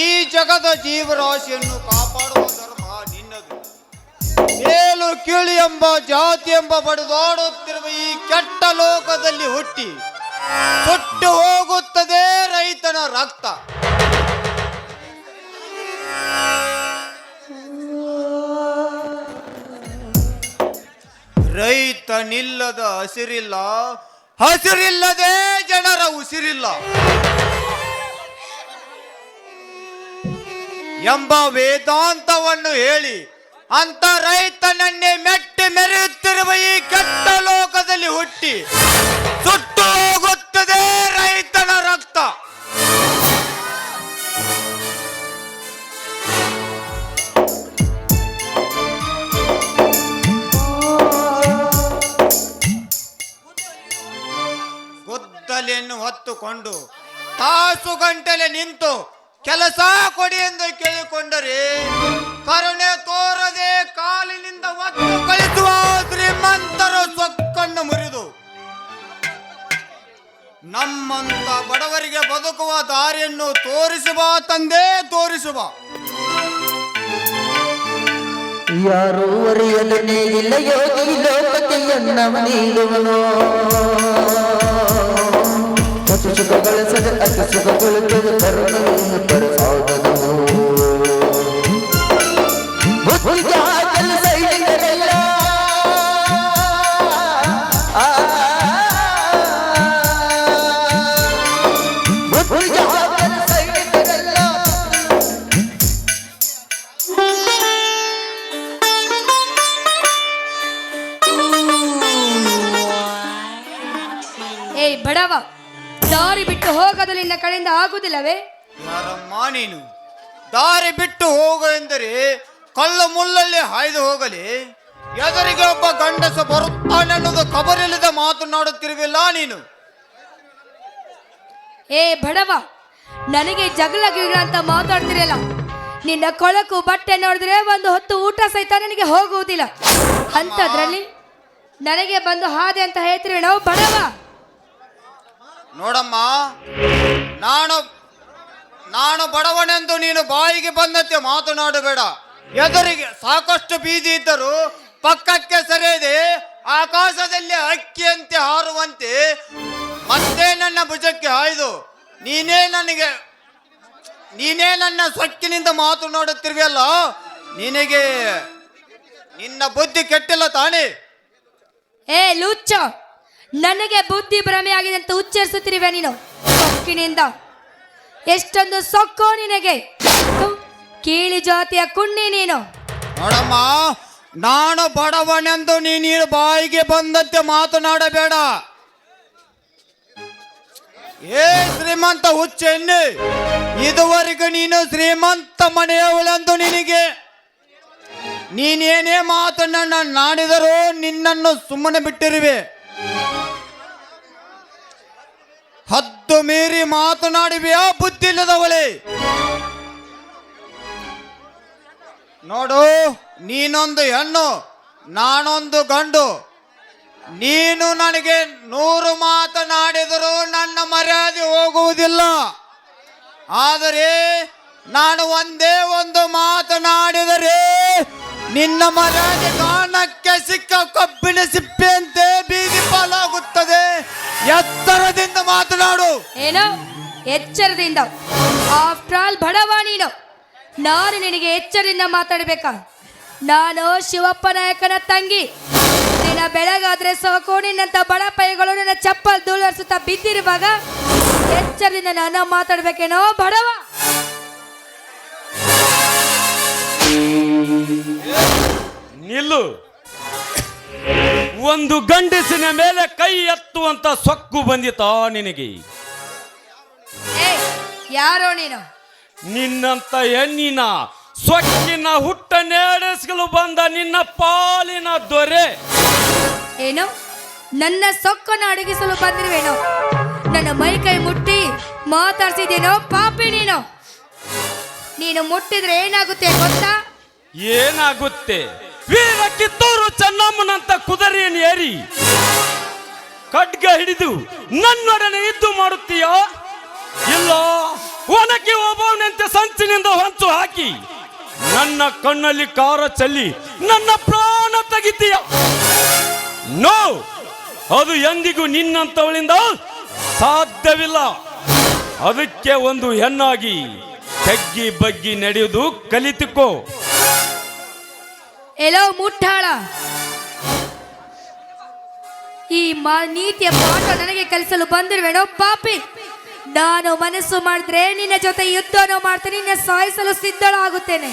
ಈ ಜಗದ ಜೀವರಾಶಿಯನ್ನು ಕಾಪಾಡುವ ಧರ್ಮ ನಿನ್ನದು. ಮೇಲು ಕೀಳು ಎಂಬ ಜಾತಿ ಎಂಬ ಬಡಿದಾಡುತ್ತಿರುವ ಈ ಕೆಟ್ಟ ಲೋಕದಲ್ಲಿ ಹುಟ್ಟಿ ಸುಟ್ಟು ಹೋಗುತ್ತದೆ ರೈತನ ರಕ್ತ. ರೈತನಿಲ್ಲದ ಹಸಿರಿಲ್ಲ, ಹಸಿರಿಲ್ಲದೆ ಜನರ ಉಸಿರಿಲ್ಲ ಎಂಬ ವೇದಾಂತವನ್ನು ಹೇಳಿ ಅಂತ ರೈತನನ್ನೇ ಮೆಟ್ಟಿ ಮೆರೆಯುತ್ತಿರುವ ಈ ಕೆಟ್ಟ ಲೋಕದಲ್ಲಿ ಹುಟ್ಟಿ ಸುಟ್ಟು ಹೋಗುತ್ತದೆ ರೈತನ ರಕ್ತ. ಬಾಲಿಯನ್ನು ಹೊತ್ತುಕೊಂಡು ತಾಸು ಗಂಟಲೆ ನಿಂತು ಕೆಲಸ ಕೊಡಿ ಎಂದು ಕೇಳಿಕೊಂಡರೆ ಕರುಣೆ ತೋರದೆ ಕಾಲಿನಿಂದ ಒತ್ತು ಕಳಿಸುವ ಶ್ರೀಮಂತರ ಸೊಕ್ಕನ್ನು ಮುರಿದು ನಮ್ಮಂತ ಬಡವರಿಗೆ ಬದುಕುವ ದಾರಿಯನ್ನು ತೋರಿಸುವ ತಂದೆ ತೋರಿಸುವ. ಯಾರು ಅರಿಯಲನೇ ಇಲ್ಲ ಯೋಗಿ ಲೋಕಕ್ಕೆ ಎನ್ನವ ನೀಡುವನು ಅತಿ ಸುಖಗಳ ಸದ ಅತಿ ಸುಖಗೊಳ್ಳುತ್ತದೆ ಕರುಣೆಯನ್ನು ಪ್ರಸಾದನು ಬುದ್ಧಿಗೆ ಕೆಲಸ ಇಲ್ಲದಲ್ಲ ಬುದ್ಧಿಗೆ ಕೆಲಸ ಇಲ್ಲದಲ್ಲ ಏಯ್ ಬಡವ, ದಾರಿ ಬಿಟ್ಟು ಹೋಗಲು ನಿನ್ನ ಕಡೆಯಿಂದ ಆಗುವುದಿಲ್ಲವೇ? ಯಾರಮ್ಮ ನೀನು? ದಾರಿ ಬಿಟ್ಟು ಹೋಗು ಎಂದರೆ ಕಳ್ಳ ಮುಳ್ಳಲ್ಲಿ ಹಾಯ್ದು ಹೋಗಲಿ, ಎದುರಿಗೆ ಒಬ್ಬ ಗಂಡಸ ಬರುತ್ತಾನೆನ್ನುವುದು ಖಬರಿಲ್ಲದೆ ಮಾತನಾಡುತ್ತಿರುವಿಲ್ಲ ನೀನು. ಏ ಬಡವ, ನನಗೆ ಜಗಳ ಗಿಗಳ ಅಂತ ಮಾತಾಡ್ತಿರಲ್ಲ. ನಿನ್ನ ಕೊಳಕು ಬಟ್ಟೆ ನೋಡಿದ್ರೆ ಒಂದು ಹೊತ್ತು ಊಟ ಸಹಿತ ನನಗೆ ಹೋಗುವುದಿಲ್ಲ. ಅಂಥದ್ರಲ್ಲಿ ನನಗೆ ಬಂದು ಹಾದೆ ಅಂತ ಹೇಳ್ತೀರಿ ನಾವು ಬಡವ. ನೋಡಮ್ಮ, ನಾನು ಬಡವನೆಂದು ನೀನು ಬಾಯಿಗೆ ಬಂದಂತೆ ಮಾತನಾಡಬೇಡ. ಎದುರಿಗೆ ಸಾಕಷ್ಟು ಬೀದಿ ಇದ್ದರೂ ಪಕ್ಕಕ್ಕೆ ಸರಿಯದೆ ಆಕಾಶದಲ್ಲಿ ಹಕ್ಕಿಯಂತೆ ಹಾರುವಂತೆ ಮತ್ತೆ ನನ್ನ ಭುಜಕ್ಕೆ ಹಾಯ್ದು ನೀನೇ ನನ್ನ ಸೊಕ್ಕಿನಿಂದ ಮಾತನಾಡುತ್ತಿರುವೆಯಲ್ಲ, ನಿನ್ನ ಬುದ್ಧಿ ಕೆಟ್ಟಿಲ್ಲ ತಾನೇ? ಏ ಲುಚ್ಚ, ನನಗೆ ಬುದ್ಧಿ ಭ್ರಮೆ ಆಗಿದೆ ಅಂತ ಉಚ್ಚರಿಸುತ್ತಿರುವೆ ನೀನು ಸೊಕ್ಕಿನಿಂದ. ಎಷ್ಟೊಂದು ಸೊಕ್ಕೋ ನಿನಗೆ, ಕೀಳಿ ಜಾತಿಯ ಕುಣ್ಣಿ ನೀನು. ನೋಡಮ್ಮ, ನಾನು ಬಡವನೆಂದು ನೀನು ಬಾಯಿಗೆ ಬಂದಂತೆ ಮಾತನಾಡಬೇಡ. ಏ ಶ್ರೀಮಂತ ಹುಚ್ಚೆಣ್ಣೆ, ಇದುವರೆಗೂ ನೀನು ಶ್ರೀಮಂತ ಮನೆಯವಳೆಂದು ನೀನೇನೇ ಮಾತನಾಡಿದರೂ ನಿನ್ನನ್ನು ಸುಮ್ಮನೆ ಬಿಟ್ಟಿರುವೆ. ಹದ್ದು ಮೀರಿ ಮಾತನಾಡಿವೆಯಾ ಬುದ್ಧಿ ಇಲ್ಲದವಳೆ? ನೋಡು, ನೀನೊಂದು ಹೆಣ್ಣು, ನಾನೊಂದು ಗಂಡು. ನೀನು ನನಗೆ 100 ಮಾತನಾಡಿದರೂ ನನ್ನ ಮರ್ಯಾದೆ ಹೋಗುವುದಿಲ್ಲ. ಆದರೆ ನಾನು ಒಂದೇ ಒಂದು ಮಾತನಾಡಿದರೆ ನಿನ್ನ ಮರ್ಯಾದೆ ಕಾರಣಕ್ಕೆ ಸಿಕ್ಕ ಕಬ್ಬಿಣ ಸಿಪ್ಪೆಯಂತೆ ಬೀದಿ ಪಾಲಾಗುತ್ತದೆ. ಎತ್ತರದಿಂದ ಮಾತನಾಡು. ಏನೋ ಎಚ್ಚರದಿಂದ? ಆಫ್ಟರ್ ಆಲ್ ಬಡವ ನೀನು. ನಾನು ನಿನಗೆ ಎಚ್ಚರದಿಂದ ಮಾತಾಡಬೇಕಾ? ನಾನು ಶಿವಪ್ಪ ನಾಯಕನ ತಂಗಿ. ದಿನ ಬೆಳಗಾದ್ರೆ ಸಾಕು ನಿನ್ನಂತ ಬಡ ಪೈಗಳು ನನ್ನ ಚಪ್ಪಲ್ ಧೂಳರಿಸುತ್ತಾ ಬಿದ್ದಿರುವಾಗ ಎಚ್ಚರದಿಂದ ನಾನು ಮಾತಾಡ್ಬೇಕೇನೋ ಬಡವ? ನಿಲ್ಲು. ಒಂದು ಗಂಡಸಿನ ಮೇಲೆ ಕೈ ಎತ್ತುವಂತ ಸೊಕ್ಕು ಬಂದಿತಾ ನಿನಗೆ? ಏ ಯಾರೋ ನೀನು? ನಿನ್ನಂತ ಹೆಣ್ಣಿನ ಸೊಕ್ಕಿನ ಹುಟ್ಟ ನೇಡಿಸಲು ಬಂದ ನಿನ್ನ ಪಾಲಿನ ದೊರೆ. ಏನು ನನ್ನ ಸೊಕ್ಕನ್ನು ಅಡಗಿಸಲು ಬಂದಿರುವೇನೋ? ನನ್ನ ಮೈ ಕೈ ಮುಟ್ಟಿ ಮಾತಾಡ್ಸಿದೇನೋ ಪಾಪಿ ನೀನು? ನೀನು ಮುಟ್ಟಿದ್ರೆ ಏನಾಗುತ್ತೆ ಗೊತ್ತಾ? ಏನಾಗುತ್ತೆ? ವೀರ ಕಿತ್ತೂರು ಚೆನ್ನಮ್ಮನಂತ ಕುದುರೆಯನ್ನು ಏರಿ ಖಡ್ಗ ಹಿಡಿದು ನನ್ನೊಡನೆ ಯುದ್ಧ ಮಾಡುತ್ತೀಯೋ? ಇಲ್ಲ, ಒನಕೆ ಒಬ್ಬವನಂತೆ ಸಂಚಿನಿಂದ ಹೊಂಚು ಹಾಕಿ ನನ್ನ ಕಣ್ಣಲ್ಲಿ ಕಾರ ಚೆಲ್ಲಿ ನನ್ನ ಪ್ರಾಣ ತೆಗಿತೀಯ? ನೋ, ಅದು ಎಂದಿಗೂ ನಿನ್ನಂತವಳಿಂದ ಸಾಧ್ಯವಿಲ್ಲ. ಅದಕ್ಕೆ ಒಂದು ಹೆಣ್ಣಾಗಿ ತಗ್ಗಿ ಬಗ್ಗಿ ನಡೆಯುವುದು ಕಲಿತುಕೋ. ಎಲ್ಲೋ ಮುಟ್ಟಾಳ, ಈ ನೀತಿಯ ಪಾಠ ನನಗೆ ಕಲಿಸಲು ಬಂದಿರುವೇನೋ ಪಾಪಿ? ನಾನು ಮನಸ್ಸು ಮಾಡಿದ್ರೆ ನಿನ್ನ ಜೊತೆ ಯುದ್ಧನೂ ಮಾಡ್ತೇನೆ, ನಿನ್ನ ಸಾಯಿಸಲು ಸಿದ್ಧಳಾಗುತ್ತೇನೆ.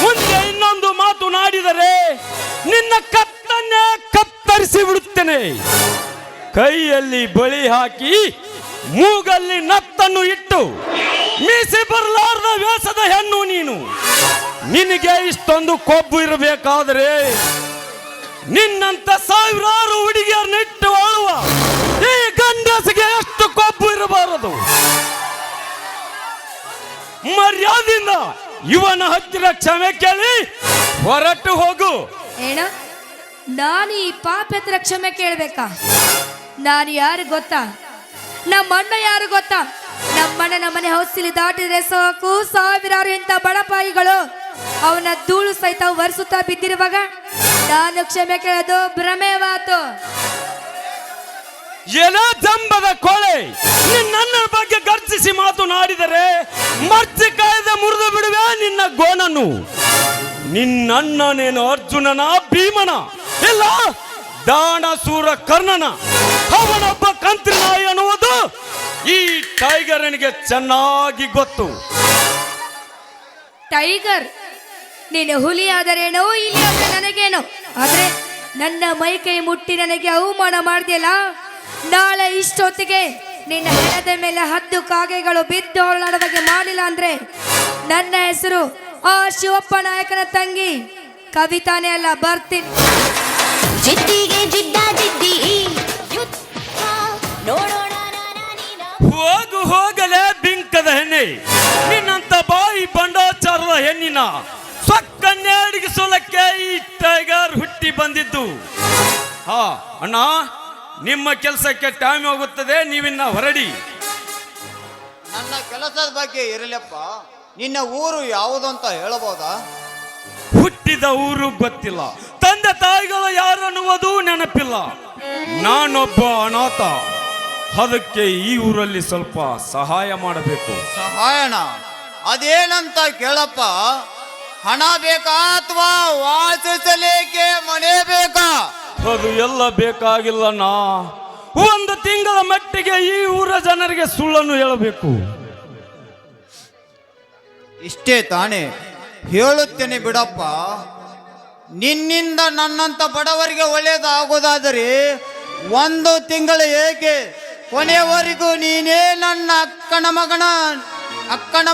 ಮುಂದೆ ಇನ್ನೊಂದು ಮಾತು ನಾಡಿದರೆ ನಿನ್ನ ಕತ್ತನ್ನೇ ಕತ್ತರಿಸಿ ಬಿಡುತ್ತೇನೆ. ಕೈಯಲ್ಲಿ ಬಳಿ ಹಾಕಿ ಮೂಗಲ್ಲಿ ನತ್ತನ್ನು ಇಟ್ಟು ಮೀಸಿ ಬರಲಾರದ ವೇಷದ ಹೆಣ್ಣು ನೀನು. ನಿನಗೆ ಇಷ್ಟೊಂದು ಕೊಬ್ಬು ಇರಬೇಕಾದರೆ ನಿನ್ನಂತ ಸಾವಿರಾರು ಹುಡುಗಿಯರನ್ನ ಇಟ್ಟು ಆಳುವ ಈ ಗಂಡಸಿಗೆ ಎಷ್ಟು ಕೊಬ್ಬು ಇರಬಾರದು. ಮರ್ಯಾದೆಯಿಂದ ಇವನ ಹತ್ತಿರ ಕ್ಷಮೆ ಕೇಳಿ ಹೊರಟು ಹೋಗು. ಏನ ನಾನು ಈ ಪಾಪ ಹತ್ರ ಕ್ಷಮೆ ಕೇಳ್ಬೇಕಾ? ನಾನು ಯಾರು ಗೊತ್ತಾ? ನಮ್ಮ ಅಣ್ಣ ಯಾರು ಗೊತ್ತಾ? ನಮ್ಮಣ್ಣ ನಮ್ಮನೆ ಹೌಸಿಲಿ ದಾಟಿದ್ರೆ ಸಾಕು ಸಾವಿರಾರು ಇಂಥ ಬಡಪಾಯಿಗಳು ಅವನ ಧೂಳು ಸಹಿತ ಒರೆಸುತ್ತಾ ಬಿದ್ದಿರುವಾಗ ನಾನು ಕ್ಷಮೆ ಕೇಳೋದು ಭ್ರಮೆವಾತು. ಎಲ ಜಂಬದ ಕೊಳೆ, ನಿನ್ನ ಬಗ್ಗೆ ಗರ್ಜಿಸಿ ಮಾತನಾಡಿದರೆ ಮರ್ಚಿ ಕಾಯ್ದೆ ಮುರಿದು ಬಿಡುವೆ ನಿನ್ನ ಗೋಣನು. ನಿನ್ನಣ್ಣನೇನು ಅರ್ಜುನನ ಭೀಮನ ಇಲ್ಲ ದಾನಸೂರ ಕರ್ಣನ? ಅವನೊಬ್ಬ ಕಂತ್ರಿ ನಾಯಿ ಅನ್ನುವುದು ಈ ಟೈಗರನಿಗೆ ಚೆನ್ನಾಗಿ ಗೊತ್ತು. ಟೈಗರ್ ನೀನು ಹುಲಿ ಆದರೇನೋ ಇಲ್ಲಿ ಆದ್ರೆ ನನಗೇನೋ, ಆದ್ರೆ ನನ್ನ ಮೈ ಕೈ ಮುಟ್ಟಿ ನನಗೆ ಅವಮಾನ ಮಾಡ್ದಿಯಲ್ಲ, ನಾಳೆ ಇಷ್ಟೊತ್ತಿಗೆ ನಿನ್ನ ಹೆಣದ ಮೇಲೆ 10 ಕಾಗೆಗಳು ಬಿದ್ದು ಹೊರಳಾಡದಾಗೆ ಮಾಡಿಲ್ಲ ಅಂದ್ರೆ ನನ್ನ ಹೆಸರು ಆ ಶಿವಪ್ಪ ನಾಯಕನ ತಂಗಿ ಕವಿತಾನೇ ಅಲ್ಲ, ಬರ್ತೀನಿ. ಜಿದ್ದಿಗೆ ಜಿದ್ದ ಜಿದ್ದಿ ನೋಡೋಣ. ಹೋಗು ಹೋಗಲೇ ಬಿಂಕದ ಹೆಣ್ಣೆ, ನಿನ್ನಂತ ಬಾಯಿ ಬಂಡಾಚಾರದ ಹೆಣ್ಣಿನ ಸೊಕ್ಕನ್ನೇ ಅಡಗಿಸೋಲಕ್ಕೆ ಈ ಟೈಗರ್ ಹುಟ್ಟಿ ಬಂದಿದ್ದು. ಹಾ ಅಣ್ಣ, ನಿಮ್ಮ ಕೆಲಸಕ್ಕೆ ಟೈಮ್ ಹೋಗುತ್ತದೆ, ನೀವಿನ್ನ ಹೊರಡಿ. ನನ್ನ ಕೆಲಸದ ಬಗ್ಗೆ ಇರಲಪ್ಪ. ನಿನ್ನ ಊರು ಯಾವುದು ಅಂತ ಹೇಳಬಹುದಾ? ಹುಟ್ಟಿದ ಊರು ಗೊತ್ತಿಲ್ಲ, ತಂದೆ ತಾಯಿಗಳು ಯಾರನ್ನುವುದು ನೆನಪಿಲ್ಲ. ನಾನೊಬ್ಬ ಅನಾಥ, ಅದಕ್ಕೆ ಈ ಊರಲ್ಲಿ ಸ್ವಲ್ಪ ಸಹಾಯ ಮಾಡಬೇಕು. ಸಹಾಯನ ಅದೇನಂತ ಕೇಳಪ್ಪ. ಹಣ ಬೇಕಾ ಅಥವಾ ವಾಸಿಸಲಿಕ್ಕೆ ಮನೆ ಬೇಕಾ? ಅದು ಎಲ್ಲ ಬೇಕಾಗಿಲ್ಲಣ್ಣ. 1 ತಿಂಗಳ ಮಟ್ಟಿಗೆ ಈ ಊರ ಜನರಿಗೆ ಸುಳ್ಳನ್ನು ಹೇಳಬೇಕು. ಇಷ್ಟೇ ತಾನೇ? ಹೇಳುತ್ತೇನೆ ಬಿಡಪ್ಪ. ನಿನ್ನಿಂದ ನನ್ನಂತ ಬಡವರಿಗೆ ಒಳ್ಳೆಯದಾಗೋದಾದರೆ 1 ತಿಂಗಳು ಏಕೆ, ಕೊನೆಯವರೆಗೂ ನೀನೇ ನನ್ನ ಅಕ್ಕನ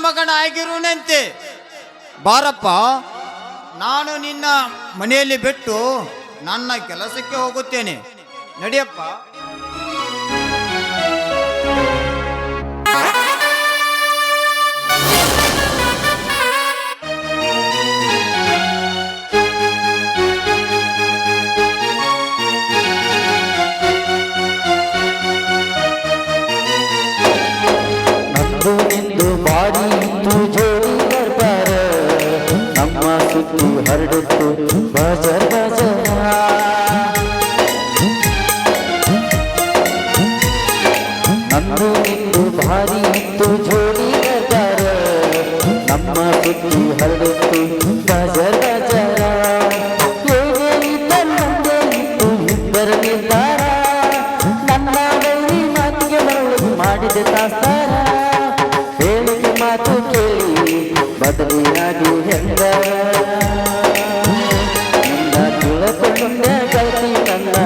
ಮಗನ ಆಗಿರುವಂತೆ. ಬಾರಪ್ಪ, ನಾನು ನಿನ್ನ ಮನೆಯಲ್ಲಿ ಬಿಟ್ಟು ನನ್ನ ಕೆಲಸಕ್ಕೆ ಹೋಗುತ್ತೇನೆ. ನಡಿಯಪ್ಪ. ನಂದು ನಿಂದು ಬಾಡಿ ಇತ್ತು ಜೋಡಿ ಬರ್ಬಾರ, ನಮ್ಮ ಸುತ್ತು ಹರಡಿತ್ತು ಬಜರ್ ಬಜರ. ನಂದು ನಿಂದು ಭಾರಿ ಇತ್ತು ಜೋಡಿ ಬರ್ಬಾರ, ನಮ್ಮ ಸುತ್ತು ಹರಡಿತ್ತು ಬಜರ್ ಬಜರ. ಮುಂದೆ ಇತ್ತು ಇಬ್ಬರ ನಿರ್ಧಾರ, ನನ್ನ ಬೈರಿ ಮಾತಿಗೆ ಮರಳು ಮಾಡಿದೆ ತಾಸ್ತಾರ. ಹೇಳಿಕೆ ಮಾತು ಕೇಳಿ ಬದಲಿಯಾಗಿ ಹೆಂಗ, ನಿನ್ನ ತಿಳಕೊಂಡೆ ಗೆಳತಿ ನನ್ನ.